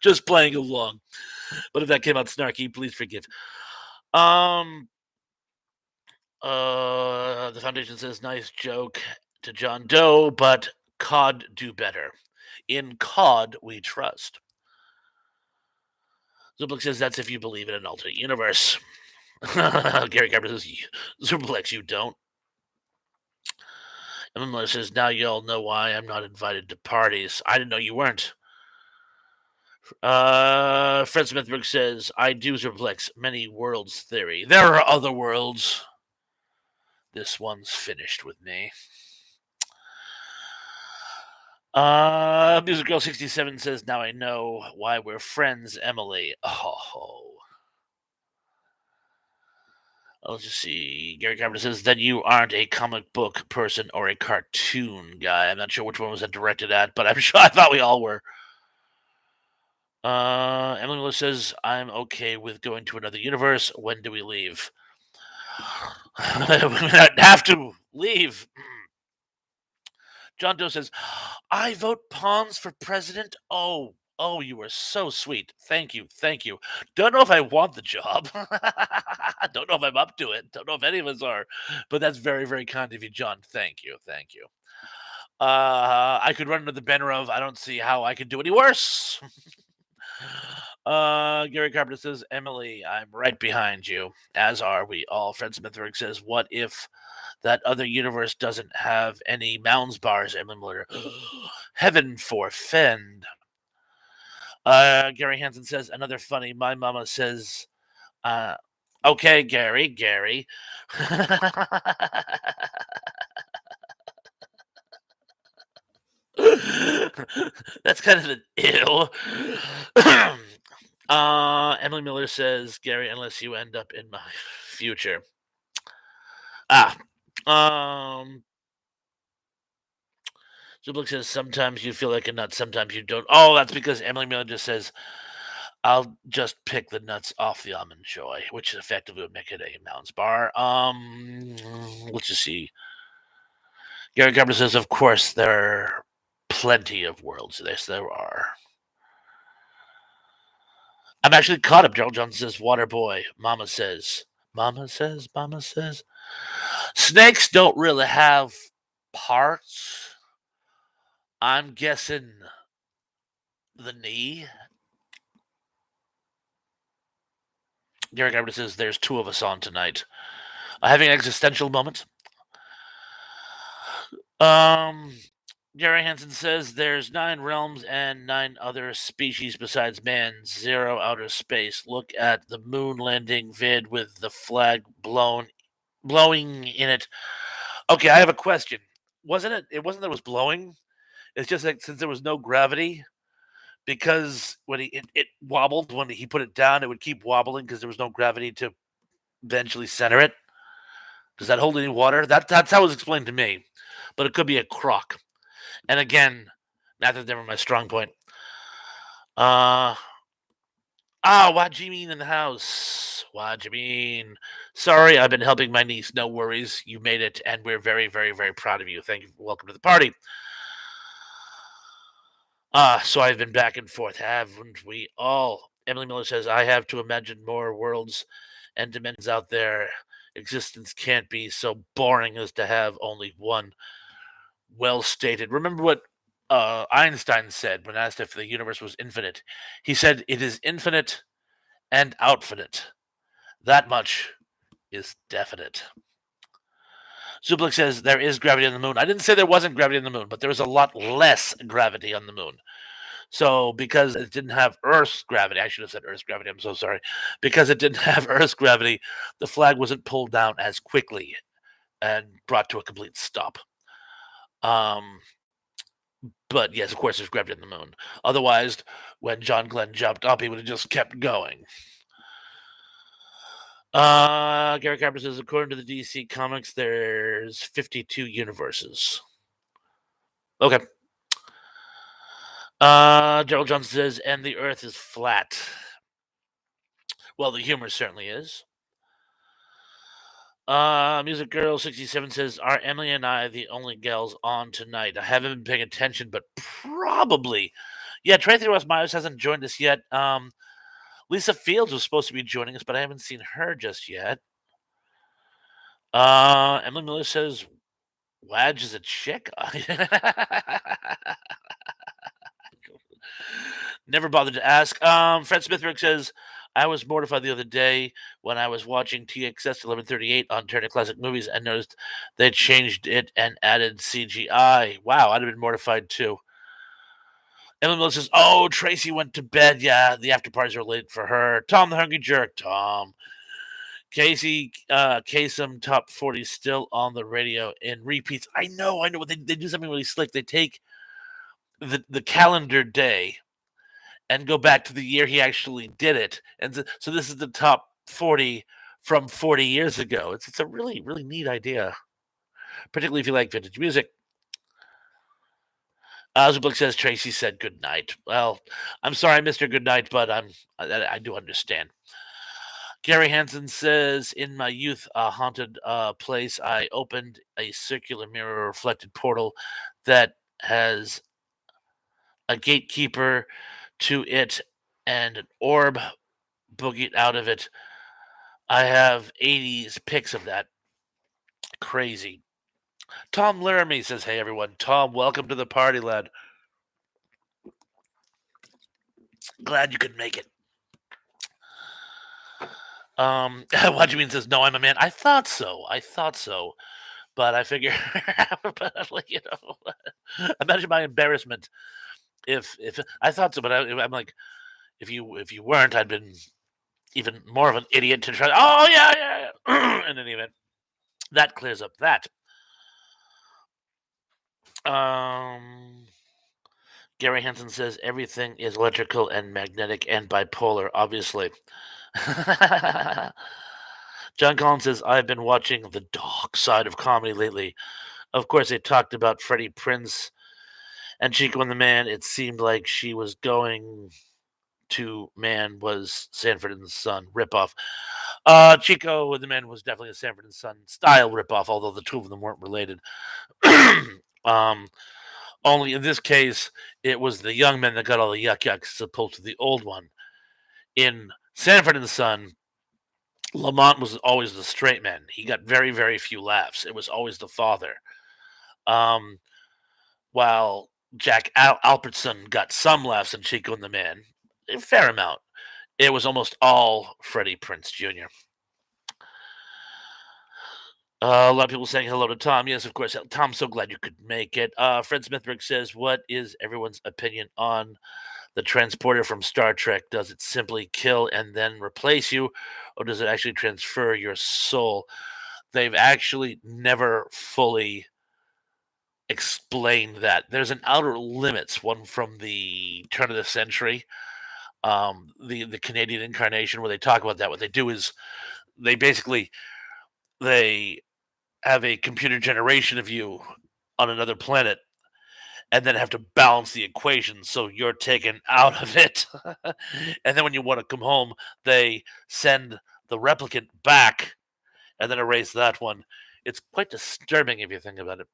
Just playing along. But if that came out snarky, please forgive. Um, the foundation says, "Nice joke to John Doe, but COD do better. In COD, we trust." Zublik says, "That's if you believe in an alternate universe." Gary Carver says, "Zublik, you don't." And Miller says, "Now you all know why I'm not invited to parties. I didn't know you weren't." Fred Smithberg says, "I do Zublik's many worlds theory. There are other worlds. This one's finished with me." Music Girl 67 says, "Now I know why we're friends, Emily." Oh. Let's just see. Gary Carpenter says, "Then you aren't a comic book person or a cartoon guy." I'm not sure which one was that directed at, but I'm sure I thought we all were. Emily Miller says, "I'm okay with going to another universe. When do we leave?" We don't have to leave. John Doe says, "I vote pawns for president." Oh, you were so sweet. Thank you. Thank you. Don't know if I want the job. Don't know if I'm up to it. Don't know if any of us are. But that's very, very kind of you, John. Thank you. Thank you. I could run into the banner of I don't see how I could do any worse. Gary Carpenter says, "Emily, I'm right behind you, as are we all." Fred Smithberg says, "What if that other universe doesn't have any Mounds bars?" Emily Miller, "Heaven forfend." Gary Hansen says, "Another funny. My mama says, uh, okay, Gary." That's kind of an ill. Emily Miller says, "Gary, unless you end up in my future." Ah, um, Zublik says, "Sometimes you feel like a nut, sometimes you don't." Oh, that's because Emily Miller just says, "I'll just pick the nuts off the almond joy," which effectively would make it a Mounds bar. Let's just see. Gary Garber says, "Of course, there are plenty of worlds." Yes, there are. I'm actually caught up. Gerald Johnson says, "Water boy." Mama says, Mama says. Snakes don't really have parts. I'm guessing the knee. Gary Garber says, "There's two of us on tonight." Having an existential moment. Um, Gary Hansen says there's 9 realms and 9 other species besides man, 0 outer space. Look at the moon landing vid with the flag blowing in it. Okay, I have a question. Wasn't it? It wasn't that it was blowing. It's just like since there was no gravity, because when it wobbled when he put it down, it would keep wobbling because there was no gravity to eventually center it. Does that hold any water? That's how it was explained to me, but it could be a crock. And again, that's never my strong point. Wajimeen in the house. Wajimeen. Sorry, I've been helping my niece. No worries. You made it, and we're very, very, very proud of you. Thank you. Welcome to the party. So I've been back and forth, haven't we all? Emily Miller says, I have to imagine more worlds and dimensions out there. Existence can't be so boring as to have only one. Well stated. Remember what Einstein said when asked if the universe was infinite? He said, it is infinite and outfinite. That much is definite. Zublik says there is gravity on the moon. I didn't say there wasn't gravity on the moon, but there was a lot less gravity on the moon. So because it didn't have Earth's gravity, I should have said Earth's gravity. I'm so sorry. Because it didn't have Earth's gravity, the flag wasn't pulled down as quickly and brought to a complete stop. But yes, of course, there's gravity on the moon. Otherwise, when John Glenn jumped up, he would have just kept going. Gary Carpenter says, according to the DC Comics, there's 52 universes. Okay. Gerald Johnson says, and the Earth is flat. Well, the humor certainly is. Music Girl 67 says, are Emily and I the only gals on tonight? I haven't been paying attention, but probably. Yeah, Tracy Ross Myers hasn't joined us yet. Lisa Fields was supposed to be joining us, but I haven't seen her just yet. Emily Miller says, Wadge is a chick? Never bothered to ask. Fred Smithrick says, I was mortified the other day when I was watching TXS 1138 on Turner Classic Movies and noticed they changed it and added CGI. Wow, I'd have been mortified too. Emily Miller says, oh, Tracy went to bed. Yeah, the after parties are late for her. Tom the Hungry Jerk. Tom. Casey Kasem Top 40 still on the radio in repeats. I know. They do something really slick. They take the calendar day and go back to the year he actually did it. And so this is the top 40 from 40 years ago. It's a really, really neat idea, particularly if you like vintage music. Zublick says Tracy said good night. Well, I'm sorry, Mr. Goodnight, but I do understand. Gary Hansen says, in my youth, a haunted place, I opened a circular mirror reflected portal that has a gatekeeper to it and an orb boogied out of it. I have 80s pics of that. Crazy. Tom Laramie says, hey, everyone. Tom, welcome to the party, lad. Glad you could make it. What do you mean says, no, I'm a man. I thought so. But I figure, you know, imagine my embarrassment if I thought so, but I'm like, if you weren't, I'd been even more of an idiot to try. Oh yeah. In any event, that clears up that. Gary Hansen says everything is electrical and magnetic and bipolar, obviously. John Collins says, I've been watching the dark side of comedy lately. Of course, they talked about Freddie Prinze and Chico and the Man. It seemed like she was going to Man was Sanford and Son ripoff. Chico and the Man was definitely a Sanford and Son style ripoff, although the two of them weren't related. Only in this case, it was the young men that got all the yucks as opposed to the old one. In Sanford and Son, Lamont was always the straight man. He got very, very few laughs. It was always the father. While Jack Alpertson got some laughs in Chico and the Man, a fair amount. It was almost all Freddie Prinze Jr. A lot of people saying hello to Tom. Yes, of course. Tom, so glad you could make it. Fred Smithberg says, what is everyone's opinion on the transporter from Star Trek? Does it simply kill and then replace you, or does it actually transfer your soul? They've actually never fully explained that. There's an Outer Limits, one from the turn of the century, the Canadian incarnation, where they talk about that. What they do is they basically they have a computer generation of you on another planet and then have to balance the equation so you're taken out of it. And then when you want to come home, they send the replicant back and then erase that one. It's quite disturbing if you think about it.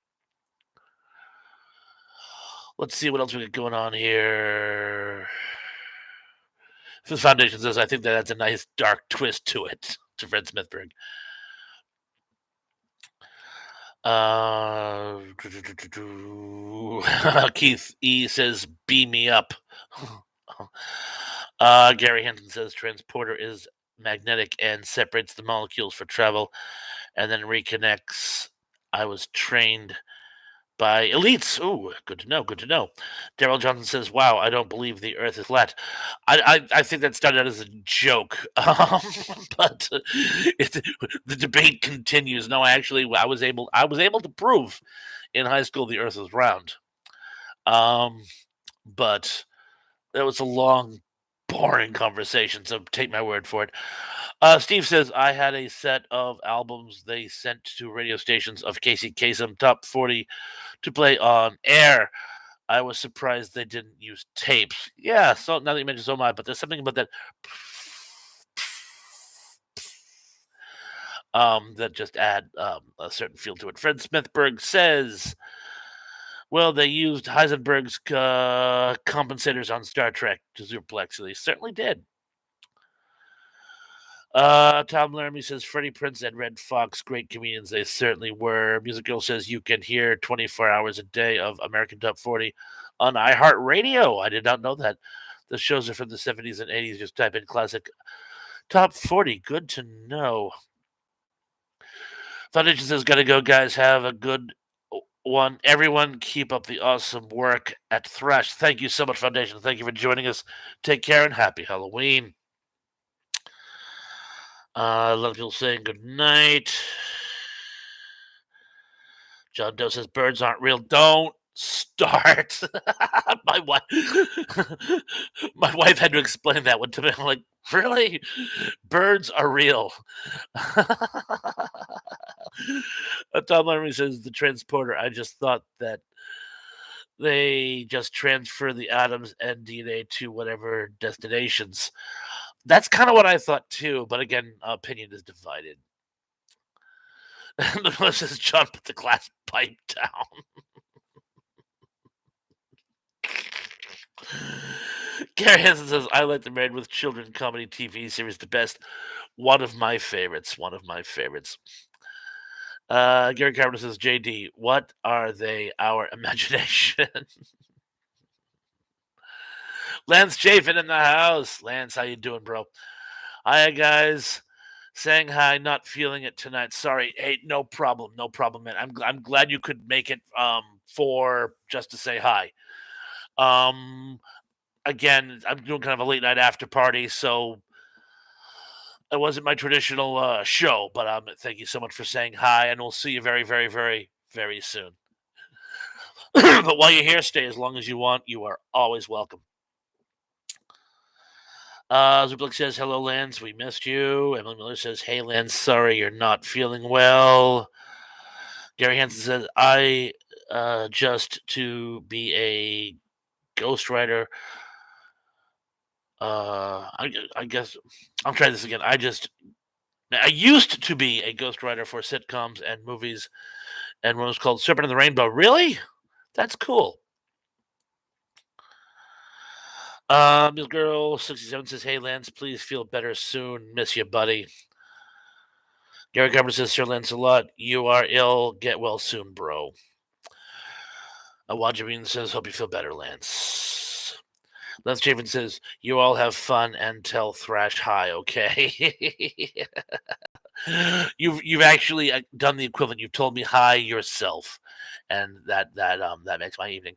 Let's see what else we got going on here. The Foundation says, I think that adds a nice dark twist to it, to Fred Smithberg. Keith E says, beam me up. Gary Hinton says, transporter is magnetic and separates the molecules for travel and then reconnects. I was trained by elites. Ooh, good to know. Good to know. Daryl Johnson says, "Wow, I don't believe the Earth is flat." I think that started out as a joke, but the debate continues. No, actually, I was able to prove in high school the Earth was round. But that was a long, boring conversation. So take my word for it. Steve says, I had a set of albums they sent to radio stations of Casey Kasem Top 40 to play on air. I was surprised they didn't use tapes. Yeah, so now that you mentioned so much, but there's something about that that just add a certain feel to it. Fred Smithberg says, well, they used Heisenberg's compensators on Star Trek to Zuplex. They certainly did. Tom Laramie says Freddie Prinze and Red Fox, great comedians. They certainly were. Music Girl says you can hear 24 hours a day of American Top 40 on iHeartRadio. I did not know that. The shows are from the 70s and 80s. Just type in classic Top 40. Good to know. Foundation says, gotta go, guys. Have a good one. Everyone, keep up the awesome work at Thrash. Thank you so much, Foundation. Thank you for joining us. Take care and happy Halloween. A lot of people saying good night. John Doe says birds aren't real. Don't start. my wife had to explain that one to me. I'm like, really? Birds are real. Tom Laramie says the transporter. I just thought that they just transfer the atoms and DNA to whatever destinations. That's kind of what I thought too, but again, opinion is divided. The one says John put the glass pipe down. Gary Hansen says, I like the Married with Children comedy TV series the best. One of my favorites. Gary Carpenter says, JD, what are they? Our imagination. Lance Chafin in the house. Lance, how you doing, bro? Hi, guys. Saying hi, not feeling it tonight. Sorry. Hey, no problem, man. I'm glad you could make it for just to say hi. Again, I'm doing kind of a late night after party, so it wasn't my traditional show. But thank you so much for saying hi, and we'll see you very, very, very, very soon. But while you're here, stay as long as you want. You are always welcome. Zublik says, hello, Lance. We missed you. Emily Miller says, hey, Lance. Sorry you're not feeling well. Gary Hansen says, I just to be a ghostwriter. I guess I'll try this again. I used to be a ghostwriter for sitcoms and movies, and one was called Serpent in the Rainbow. Really? That's cool. Miss Girl 67 says, hey, Lance, please feel better soon. Miss you, buddy. Gary Carver says, Sir Lancelot, you are ill. Get well soon, bro. Wajabin says, hope you feel better, Lance. Lance Chafin says, you all have fun and tell Thrash hi, okay? You've actually done the equivalent. You've told me hi yourself, and that makes my evening.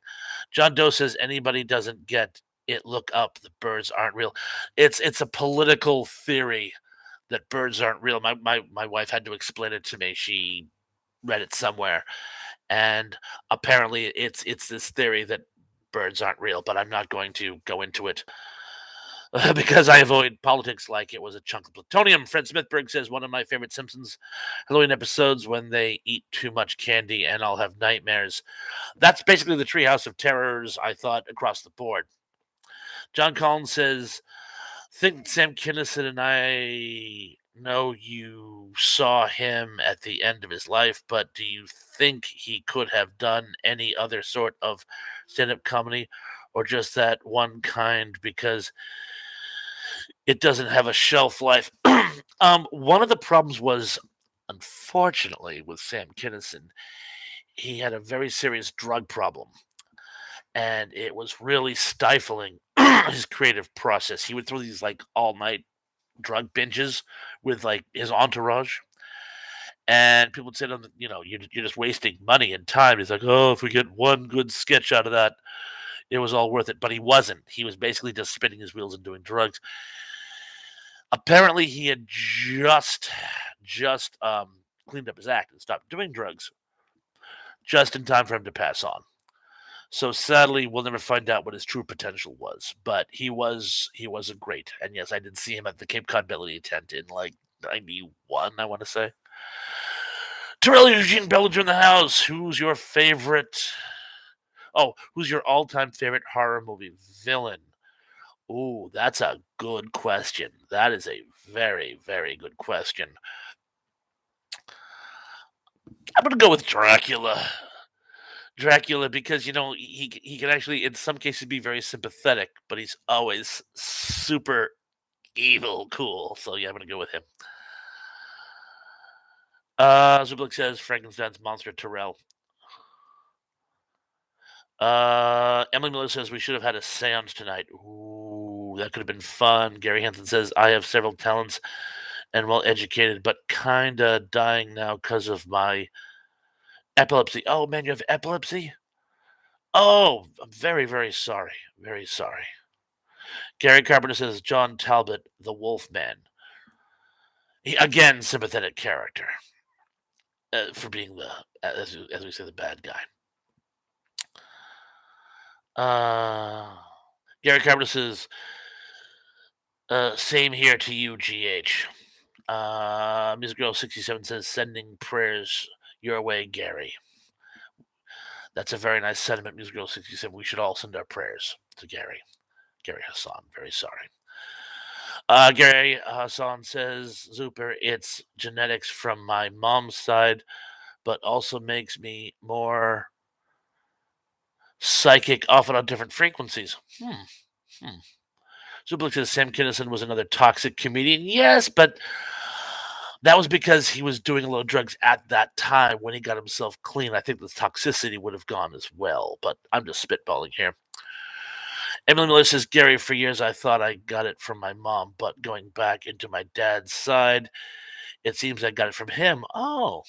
John Doe says, anybody doesn't get it, look up. The birds aren't real. It's a political theory that birds aren't real. My wife had to explain it to me. She read it somewhere, And apparently, it's this theory that birds aren't real, but I'm not going to go into it because I avoid politics like it was a chunk of plutonium. Fred Smithberg says one of my favorite Simpsons Halloween episodes when they eat too much candy and I'll have nightmares. That's basically the Treehouse of Terrors, I thought, across the board. John Collins says, think Sam Kinison and I know you saw him at the end of his life, but do you think he could have done any other sort of stand up comedy or just that one kind because it doesn't have a shelf life? One of the problems was, unfortunately, with Sam Kinison, he had a very serious drug problem and it was really stifling his creative process. He would throw these like all night drug binges with like his entourage, and people would say to him, you're just wasting money and time. He's like, oh, if we get one good sketch out of that, it was all worth it. But he wasn't. He was basically just spinning his wheels and doing drugs. Apparently, he had just cleaned up his act and stopped doing drugs just in time for him to pass on. So sadly, we'll never find out what his true potential was. But he was a great. And yes, I did see him at the Cape Cod Melody tent in like 91, I want to say. Terrell Eugene Bellinger in the house. Who's your favorite? Oh, who's your all-time favorite horror movie villain? Ooh, that's a good question. That is a very, very good question. I'm gonna go with Dracula. Dracula, because he can actually, in some cases, be very sympathetic, but he's always super evil cool. So yeah, I'm gonna go with him. Zublik says Frankenstein's monster Terrell. Emily Miller says we should have had a seance tonight. Ooh, that could have been fun. Gary Hansen says I have several talents and well educated, but kinda dying now because of my epilepsy. Oh man, you have epilepsy? Oh, I'm very, very sorry. Very sorry. Gary Carpenter says John Talbot, the Wolfman. Again, sympathetic character for being as we say, the bad guy. Gary Carpenter says, same here to you, GH. Music Girl 67 says, sending prayers your way, Gary. That's a very nice sentiment, Music Girl 67. We should all send our prayers to Gary. Gary Hassan, very sorry. Gary Hassan says, Zuper, it's genetics from my mom's side, but also makes me more psychic, often on different frequencies. Zublik says Sam Kinison was another toxic comedian. Yes, but that was because he was doing a lot of drugs at that time when he got himself clean. I think the toxicity would have gone as well, but I'm just spitballing here. Emily Miller says, Gary, for years I thought I got it from my mom, but going back into my dad's side, it seems I got it from him. Oh.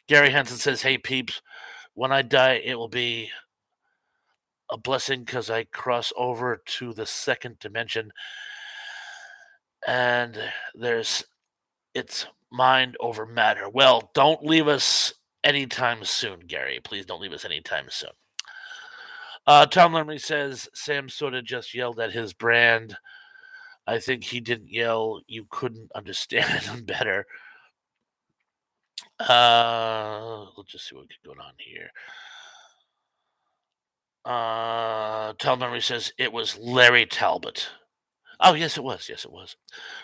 Gary Hansen says, hey, peeps, when I die, it will be a blessing because I cross over to the second dimension and it's mind over matter. Well, don't leave us anytime soon, Gary. Please don't leave us anytime soon. Tom Lemley says Sam sort of just yelled at his brand. I think he didn't yell. You couldn't understand him better. Let's just see what could go on here. Tom Lemley says it was Larry Talbot. Oh, yes, it was. Yes, it was.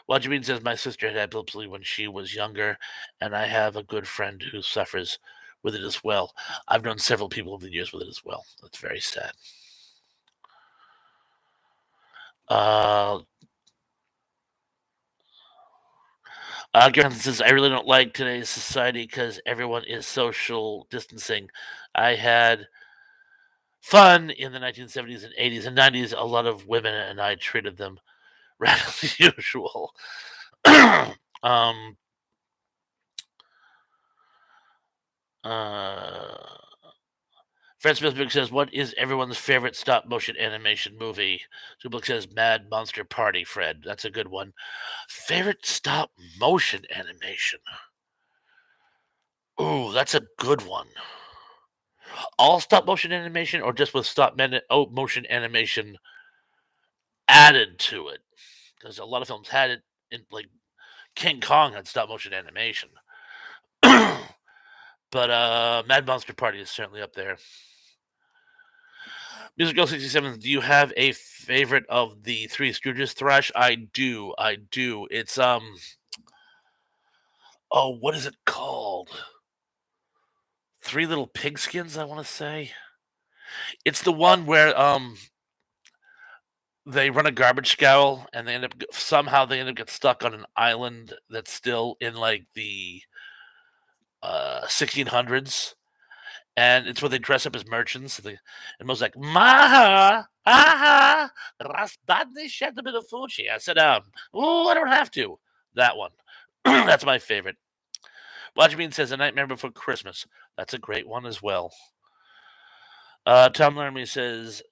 Well, Jameen says my sister had epilepsy when she was younger, and I have a good friend who suffers with it as well. I've known several people over the years with it as well. That's very sad. Gareth says, I really don't like today's society because everyone is social distancing. I had fun in the 1970s and 80s and 90s. A lot of women and I treated them rather than usual. Fred Smithberg says, what is everyone's favorite stop motion animation movie? Zublik says, Mad Monster Party, Fred. That's a good one. Favorite stop motion animation? Ooh, that's a good one. All stop motion animation, or just with motion animation added to it? Because a lot of films had it in, like King Kong had stop motion animation. But Mad Monster Party is certainly up there. Music Girl 67, do you have a favorite of the Three Stooges thrash? I do. It's oh, what is it called? Three Little Pigskins, I want to say. It's the one where they run a garbage scowl and they end up get stuck on an island that's still in like the 1600s, and it's where they dress up as merchants. And Mo's like, Maha, aha, rasbadny shetabidafuchi. I said, oh, I don't have to. That one. That's my favorite. Watchbean says, A Nightmare Before Christmas. That's a great one as well. Tom Laramie says,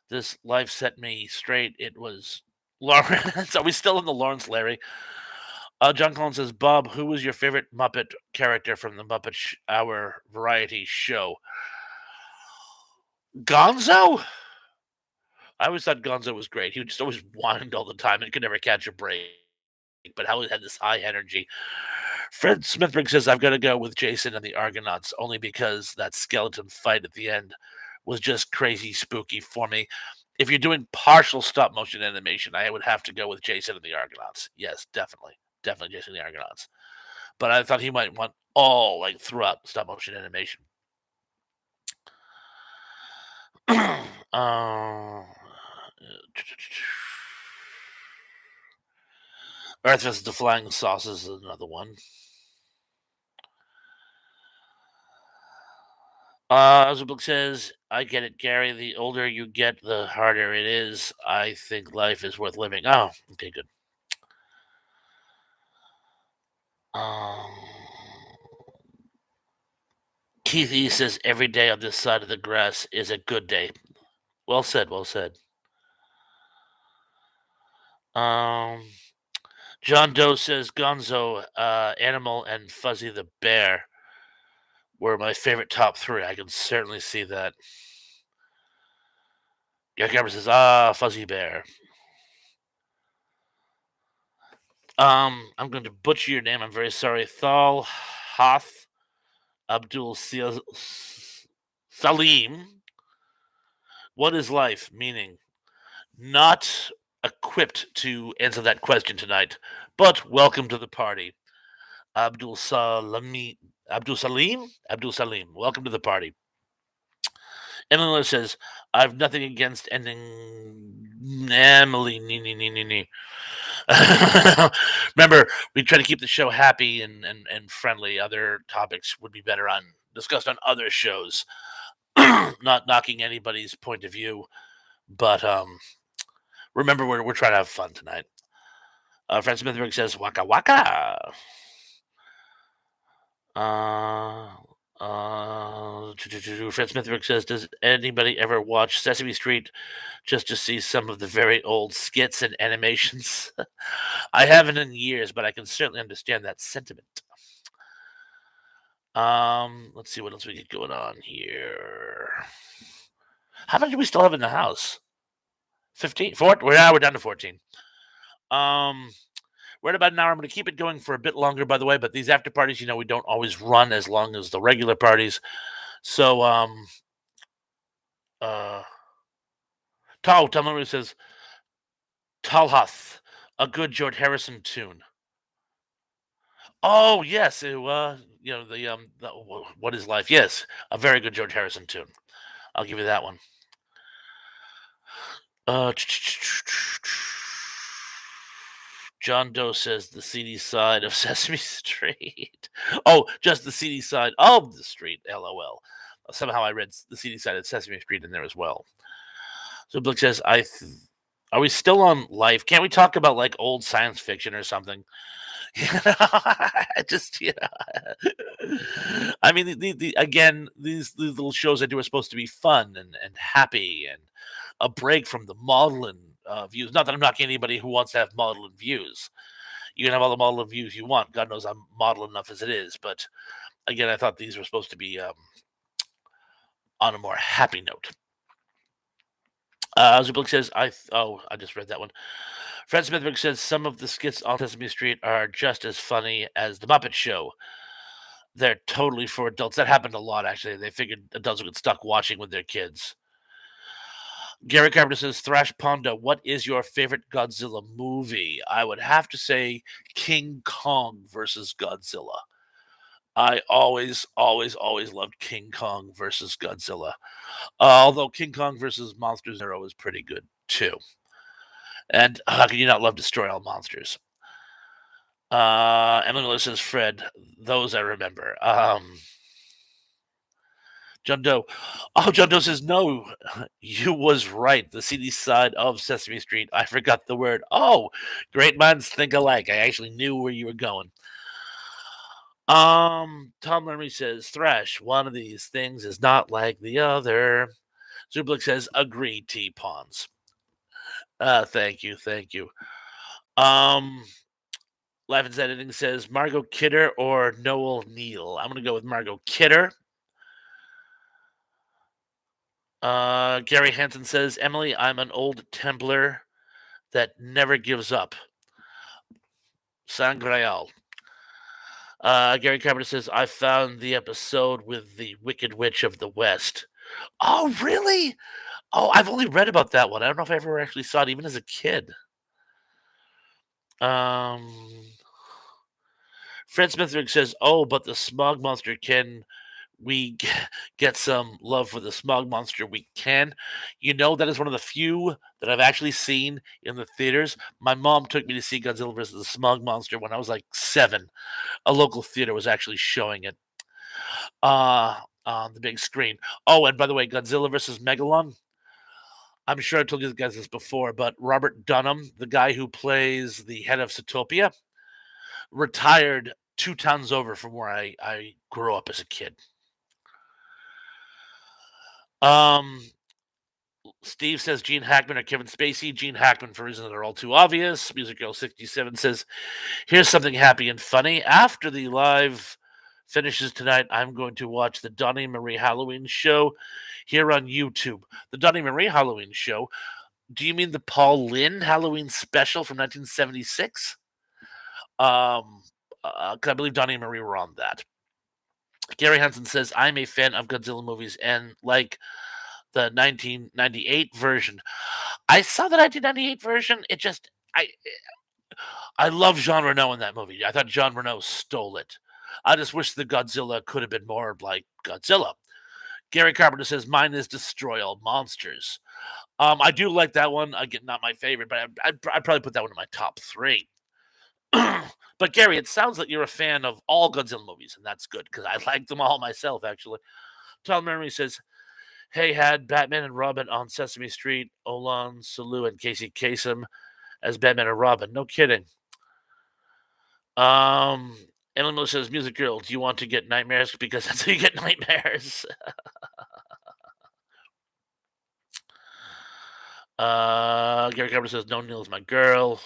this life set me straight. It was Lawrence. Are we still in the Lawrence Larry? John Collins says, Bob, who was your favorite Muppet character from the Muppet Hour variety show? Gonzo? I always thought Gonzo was great. He would just always whined all the time and could never catch a break. But how he had this high energy. Fred Smithberg says, I've got to go with Jason and the Argonauts, only because that skeleton fight at the end was just crazy spooky for me. If you're doing partial stop motion animation, I would have to go with Jason and the Argonauts. Yes, definitely. Definitely Jason and the Argonauts. But I thought he might want all, like, throughout stop motion animation. Earth vs. the Flying Saucers is another one. As the book says, I get it, Gary. The older you get, the harder it is. I think life is worth living. Oh, okay, good. Keith E says, every day on this side of the grass is a good day. Well said, well said. John Doe says, Gonzo, Animal, and Fuzzy the Bear were my favorite top three. I can certainly see that. Jack Amber says, Fuzzy Bear. I'm going to butcher your name. I'm very sorry. Thal Hoth Abdul Salim. What is life? Meaning, not equipped to answer that question tonight, but welcome to the party. Abdul Salim. Welcome to the party. Emily says, I've nothing against ending Emily. Remember, we try to keep the show happy and friendly. Other topics would be better discussed on other shows. Not knocking anybody's point of view, but remember, we're trying to have fun tonight. Fred Smithberg says, Waka Waka. Fred Smithberg says, does anybody ever watch Sesame Street just to see some of the very old skits and animations? I haven't in years, but I can certainly understand that sentiment. Let's see what else we get going on here. How many do we still have in the house? 15? We're down to 14. We're at about an hour. I'm going to keep it going for a bit longer, by the way, but these after parties, we don't always run as long as the regular parties. So, Talmud says, Talhath, a good George Harrison tune. Oh, yes. The What is Life? Yes, a very good George Harrison tune. I'll give you that one. John Doe says the seedy side of Sesame Street. Oh, just the seedy side of the street. LOL. Somehow I read the seedy side of Sesame Street in there as well. So Blick says, are we still on Life? Can't we talk about like old science fiction or something? I mean, again, these little shows I do are supposed to be fun and happy and a break from the maudlin views. Not that I'm knocking anybody who wants to have maudlin views. You can have all the model views you want. God knows I'm model enough as it is. But again, I thought these were supposed to be on a more happy note. Zublik says, I just read that one. Fred Smithwick says some of the skits on Sesame Street are just as funny as The Muppet Show. They're totally for adults. That happened a lot, actually. They figured adults would get stuck watching with their kids. Gary Carpenter says, Thrash Panda, what is your favorite Godzilla movie? I would have to say King Kong versus Godzilla. I always loved King Kong versus Godzilla. Although King Kong versus Monster Zero is pretty good, too. And how can you not love Destroy All Monsters? Emily Miller says, Fred, those I remember. John Doe. Oh, John Doe says, no, you was right. The seedy side of Sesame Street. I forgot the word. Oh, great minds think alike. I actually knew where you were going. Tom Lemery says, Thrash, one of these things is not like the other. Zublik says, agree, T-Pawns. Thank you. Laughing's Editing says, Margot Kidder or Noel Neal. I'm going to go with Margot Kidder. Gary Hansen says, Emily, I'm an old Templar that never gives up. Sangreal. Gary Carpenter says, I found the episode with the Wicked Witch of the West. Oh, really? Oh, I've only read about that one. I don't know if I ever actually saw it, even as a kid. Fred Smithwick says, oh, but the Smog Monster, can we get some love for the Smog Monster? We can. You know, that is one of the few that I've actually seen in the theaters. My mom took me to see Godzilla vs. the Smog Monster when I was like 7. A local theater was actually showing it on the big screen. Oh, and by the way, Godzilla vs. Megalon. I'm sure I told you guys this before, but Robert Dunham, the guy who plays the head of Zootopia, retired 2 towns over from where I grew up as a kid. Steve says Gene Hackman or Kevin Spacey. Gene Hackman, for reasons that are all too obvious. Music Girl 67 says, here's something happy and funny. After the live finishes tonight, I'm going to watch the Donnie Marie Halloween show here on YouTube. The Donnie Marie Halloween show. Do you mean the Paul Lynde Halloween special from 1976? I believe Donnie and Marie were on that. Gary Hansen says, I'm a fan of Godzilla movies and like the 1998 version. I saw the 1998 version. I love Jean Reno in that movie. I thought Jean Reno stole it. I just wish the Godzilla could have been more like Godzilla. Gary Carpenter says, mine is Destroy All Monsters. I do like that one. Again, not my favorite, but I'd probably put that one in my top 3. But Gary, it sounds like you're a fan of all Godzilla movies, and that's good because I like them all myself, actually. Tom Memory says, hey, had Batman and Robin on Sesame Street, Olan Sulu and Casey Kasem as Batman and Robin. No kidding. Ellen Miller says, Music Girl, do you want to get nightmares? Because that's how you get nightmares. Gary Carpenter says, no, Neil is my girl.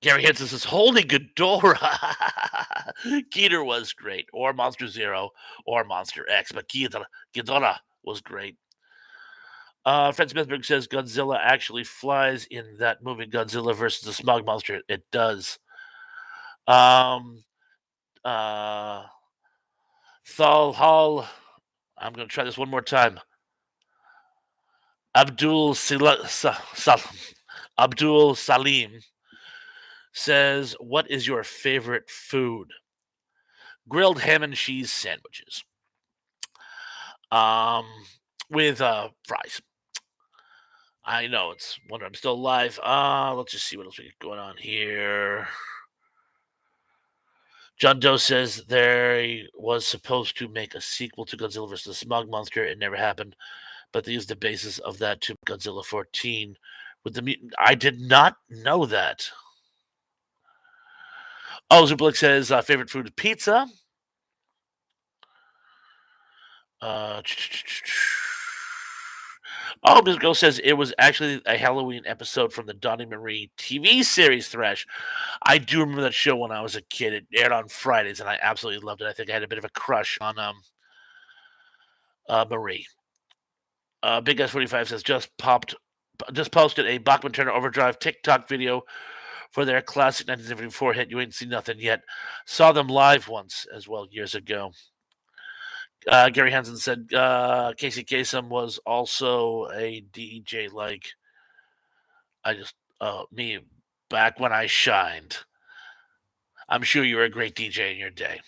Gary Hansen says, Holy Ghidorah! Ghidorah was great. Or Monster Zero or Monster X. But Ghidorah was great. Fred Smithberg says, Godzilla actually flies in that movie, Godzilla versus the Smog Monster. It does. Thal Hall. I'm going to try this one more time. Abdul Salim says, what is your favorite food? Grilled ham and cheese sandwiches. With fries. I know, it's wonder I'm still alive. Let's just see what else we got going on here. John Doe says there was supposed to make a sequel to Godzilla vs. the Smog Monster. It never happened, but they used the basis of that to Godzilla 14 with the mutant. I did not know that. Oh, Zublik says favorite food pizza. Oh, Miss Girl says it was actually a Halloween episode from the Donnie Marie TV series Thresh. I do remember that show when I was a kid. It aired on Fridays, and I absolutely loved it. I think I had a bit of a crush on Marie. Big S 45 says just posted a Bachman Turner Overdrive TikTok video for their classic 1974 hit. You ain't seen nothing yet. Saw them live once as well years ago. Gary Hansen said Casey Kasem was also a DJ like me back when I shined. I'm sure you were a great DJ in your day.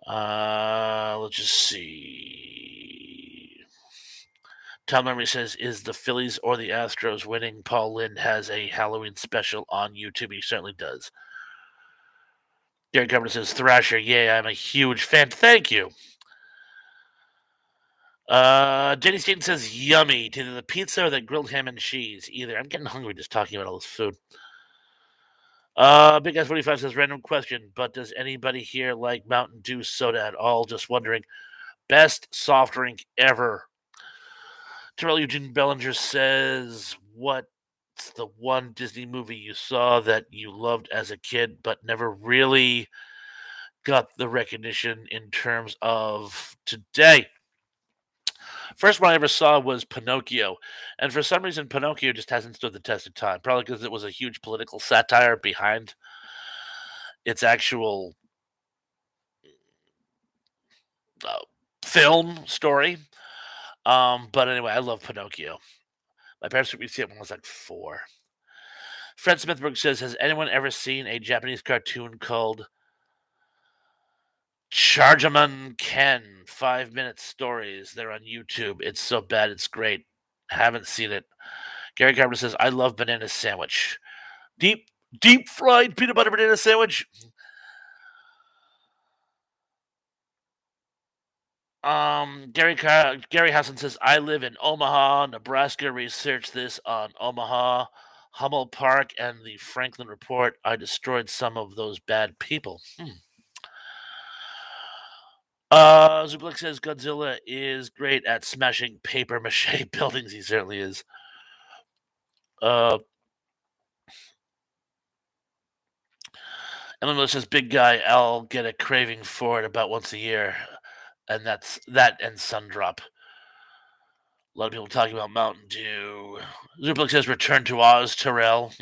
Let's just see. Tom Memory says, is the Phillies or the Astros winning? Paul Lynde has a Halloween special on YouTube. He certainly does. Gary Governor says, Thrasher, yeah, I'm a huge fan. Thank you. Jenny Staten says, yummy. To either the pizza or the grilled ham and cheese. Either. I'm getting hungry just talking about all this food. Big S 45 says, random question, but does anybody here like Mountain Dew soda at all? Just wondering. Best soft drink ever. Terrell Eugene Bellinger says, what's the one Disney movie you saw that you loved as a kid but never really got the recognition in terms of today? First one I ever saw was Pinocchio, and for some reason Pinocchio just hasn't stood the test of time. Probably because it was a huge political satire behind its actual uh, film story. But anyway, I love Pinocchio. My parents took me to see it when I was like 4. Fred Smithberg says, has anyone ever seen a Japanese cartoon called Charjaman Ken? 5-minute stories. They're on YouTube. It's so bad, it's great. Haven't seen it. Gary Carpenter says, I love banana sandwich. Deep fried peanut butter banana sandwich. Gary Hassan says, I live in Omaha, Nebraska. Researched this on Omaha, Hummel Park, and the Franklin Report. I destroyed some of those bad people. Zublik says Godzilla is great at smashing paper mache buildings. He certainly is. Ellen Miller says, big guy, I'll get a craving for it about once a year. And that's that and Sundrop. A lot of people talking about Mountain Dew. Zublik says, return to Oz, Terrell.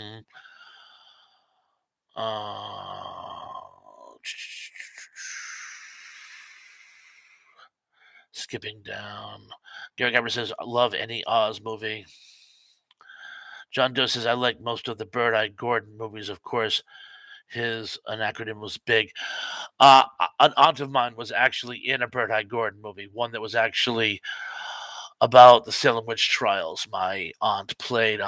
Skipping down. Gary Gabber says, love any Oz movie. John Doe says, I like most of the Bird Eye Gordon movies, of course. His acronym was big. An aunt of mine was actually in a Bird Eye Gordon movie, one that was actually about the Salem witch trials. My aunt played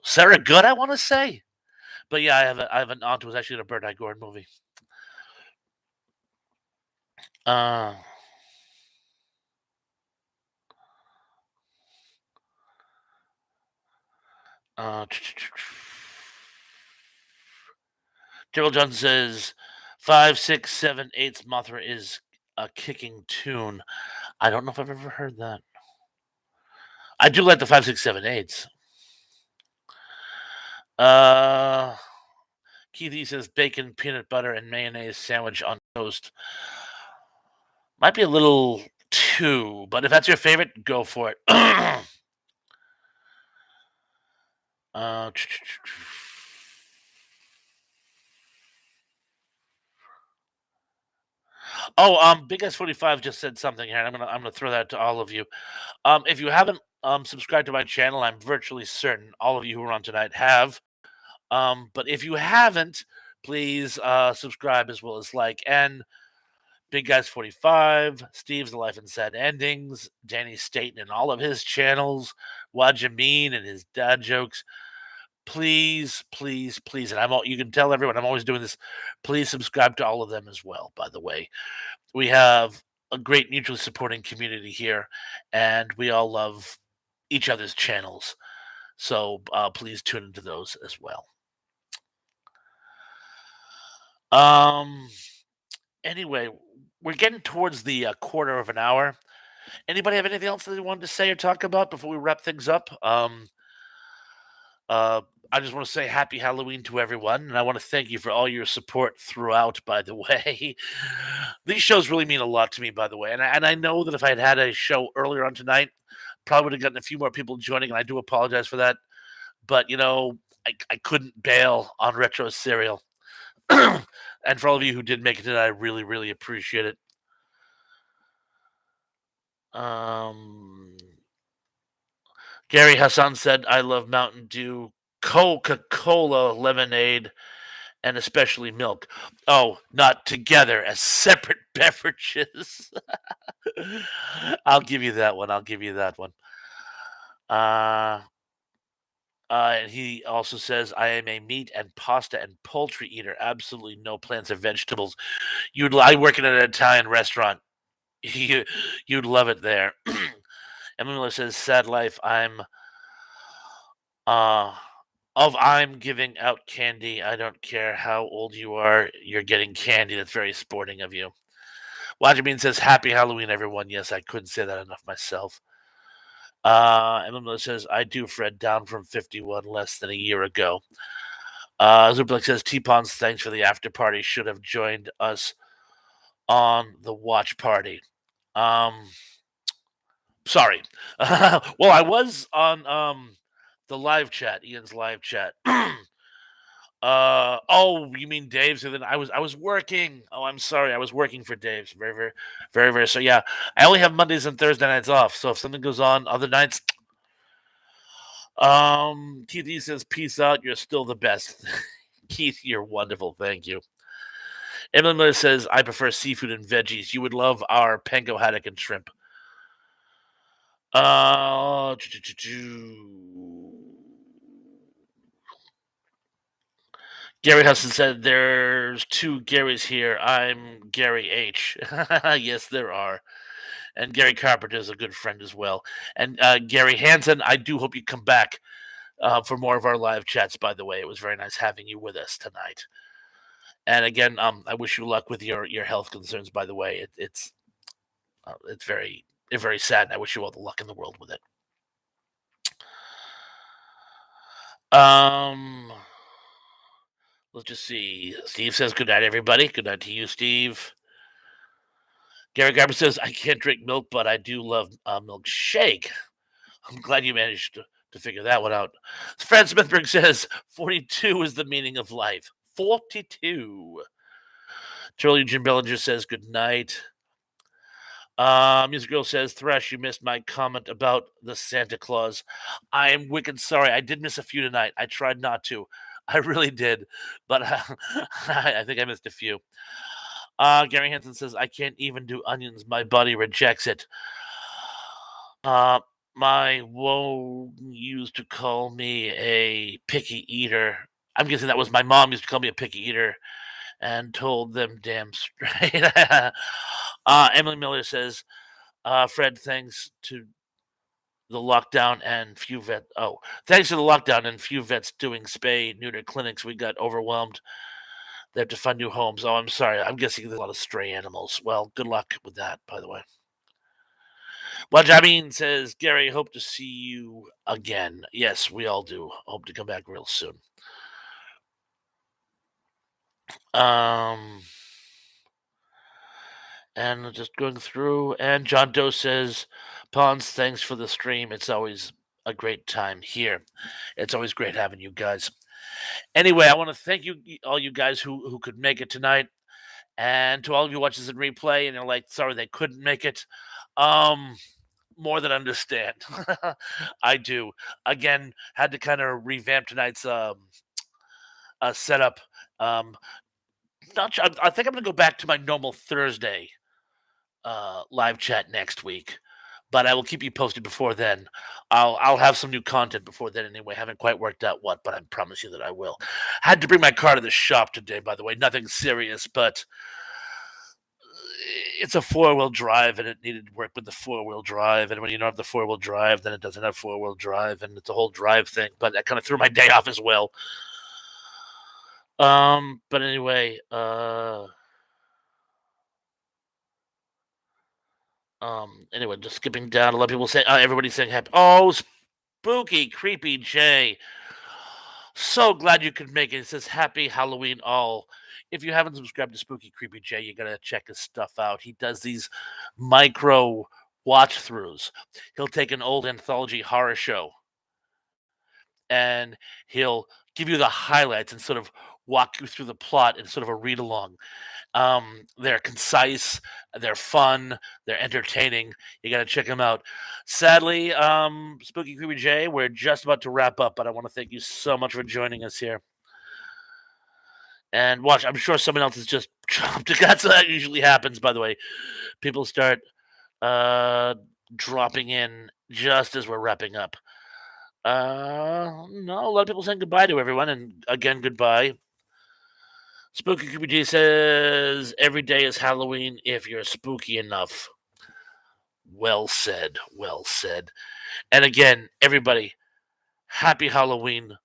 Sarah Good, I want to say. But yeah, I have an aunt who was actually in a Bird Eye Gordon movie. Gerald Johnson says 5, 6, 7, 8's Mothra is a kicking tune. I don't know if I've ever heard that. I do like the 5, 6, 7, 8's. Keith E says bacon, peanut butter, and mayonnaise sandwich on toast. Might be a little too, but if that's your favorite, go for it. Big S45 just said something here. And I'm gonna throw that to all of you. If you haven't subscribed to my channel, I'm virtually certain all of you who are on tonight have. But if you haven't, please subscribe as well as like. And Big Guys 45, Steve's The Life and Sad Endings, Danny Staten and all of his channels, Wajameen and his dad jokes. Please, please, please, and you can tell everyone I'm always doing this. Please subscribe to all of them as well. By the way, we have a great mutually supporting community here, and we all love each other's channels. So please tune into those as well. Anyway, we're getting towards the quarter of an hour, Anybody have anything else that they wanted to say or talk about before we wrap things up? Uh, I just want to say happy Halloween to everyone, and I want to thank you for all your support throughout. By the way, these shows really mean a lot to me. By the way, and I know that if I had had a show earlier on tonight, probably would have gotten a few more people joining, and I do apologize for that. But I couldn't bail on retro serial. And for all of you who did make it tonight, I really, really appreciate it. Um, Gary Hassan said, I love Mountain Dew, Coca Cola, lemonade, and especially milk. Oh, not together as separate beverages. I'll give you that one. I'll give you that one. Uh, and he also says, I am a meat and pasta and poultry eater. Absolutely no plants or vegetables. I work in an Italian restaurant. You, you'd love it there. Emily Miller says, sad life. Uh, I'm giving out candy. I don't care how old you are. You're getting candy. That's very sporting of you. Wajimine says, happy Halloween, everyone. Yes, I couldn't say that enough myself. Emily says, I do Fred down from 51 less than a year ago. Zublik says, T-Pons, thanks for the after party. Should have joined us on the watch party. Sorry. Well, I was on the live chat, Ian's live chat. Oh, you mean Dave's? And then I was working. Oh, I'm sorry. I was working for Dave's. Very, very, very, very. So yeah, I only have Mondays and Thursday nights off. So if something goes on other nights, TD says, peace out. You're still the best. Keith, you're wonderful. Thank you. Emily Miller says, I prefer seafood and veggies. You would love our panko haddock and shrimp. Gary Hudson said, there's two Garys here. I'm Gary H. Yes, there are. And Gary Carpenter is a good friend as well. And Gary Hansen, I do hope you come back for more of our live chats, by the way. It was very nice having you with us tonight. And again, I wish you luck with your health concerns, by the way. It's very, very sad, and I wish you all the luck in the world with it. Let's just see. Steve says, good night, everybody. Good night to you, Steve. Gary Garber says, I can't drink milk, but I do love milkshake. I'm glad you managed to figure that one out. Fred Smithberg says, 42 is the meaning of life. 42. Charlie Jim Bellinger says, good night. Music Girl says, Thresh, you missed my comment about the Santa Claus. I am wicked sorry. I did miss a few tonight. I tried not to. I really did. But I think I missed a few. Gary Hansen says, I can't even do onions. My body rejects it. My woe used to call me a picky eater. I'm guessing that was my mom used to call me a picky eater and told them damn straight. Emily Miller says, Fred, thanks to the lockdown and thanks to the lockdown and few vets doing spay neuter clinics, we got overwhelmed. They have to find new homes. Oh, I'm sorry. I'm guessing there's a lot of stray animals. Well, good luck with that, by the way. Wajabin says, Gary, hope to see you again. Yes, we all do. Hope to come back real soon. And just going through, and John Doe says, Pons, thanks for the stream. It's always a great time here. It's always great having you guys. Anyway, I want to thank you, all you guys who could make it tonight. And to all of you watching in replay, and you're like, sorry they couldn't make it. More than understand. I do. Again, had to kind of revamp tonight's setup. Not sure, I think I'm gonna go back to my normal Thursday live chat next week, but I will keep you posted before then. I'll have some new content before then anyway. Haven't quite worked out what, but I promise you that I will. Had to bring my car to the shop today, by the way. Nothing serious, but it's a 4-wheel drive and it needed work with the 4-wheel drive. And when you don't have the 4-wheel drive, then it doesn't have 4-wheel drive, and it's a whole drive thing. But that kind of threw my day off as well. But anyway, Anyway, just skipping down. A lot of people say, everybody's saying happy. Oh, spooky, creepy Jay. So glad you could make it. It says happy Halloween all. If you haven't subscribed to Spooky Creepy Jay, you gotta check his stuff out. He does these micro watch throughs. He'll take an old anthology horror show and he'll give you the highlights and sort of walk you through the plot in sort of a read along. They're concise, they're fun, they're entertaining. You got to check them out. Sadly, Spooky Creepy J, we're just about to wrap up, but I want to thank you so much for joining us here. And watch, I'm sure someone else has just jumped. That's that usually happens, by the way. People start dropping in just as we're wrapping up. No, a lot of people saying goodbye to everyone, and again, goodbye. Spooky Creepy G says every day is Halloween if you're spooky enough. Well said, well said. And again, everybody, happy Halloween.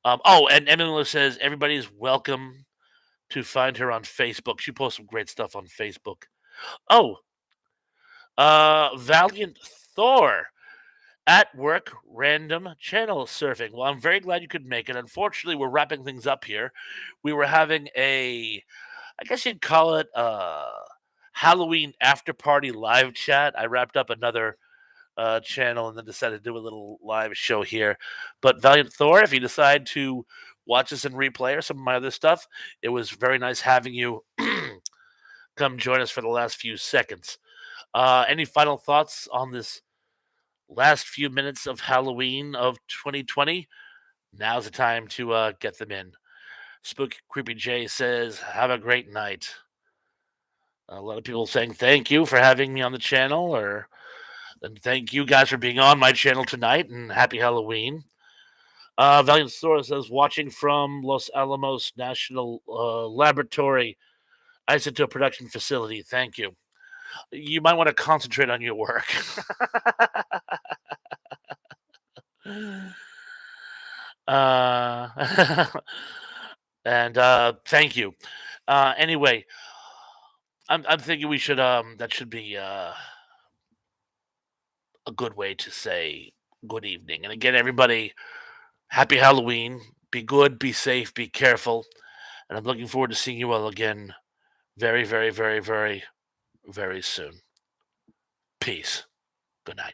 And Emily says everybody's welcome to find her on Facebook. She posts some great stuff on Facebook. Oh, Valiant Thor at work, random channel surfing. Well, I'm very glad you could make it. Unfortunately, we're wrapping things up here. We were having I guess you'd call it a Halloween after party live chat. I wrapped up another channel and then decided to do a little live show here. But Valiant Thor, if you decide to watch this in replay or some of my other stuff, it was very nice having you come join us for the last few seconds. Any final thoughts on this last few minutes of Halloween of 2020? Now's the time to get them in. Spooky Creepy J says, have a great night. A lot of people saying thank you for having me on the channel, and thank you guys for being on my channel tonight, and happy Halloween. Valiant Thor says, watching from Los Alamos National Laboratory Isotope Production Facility. Thank you. You might want to concentrate on your work. And thank you. Anyway, I'm thinking we should that should be a good way to say good evening. And again, everybody, happy Halloween. Be good, be safe, be careful. And I'm looking forward to seeing you all again very, very, very, very, very soon. Peace. Good night.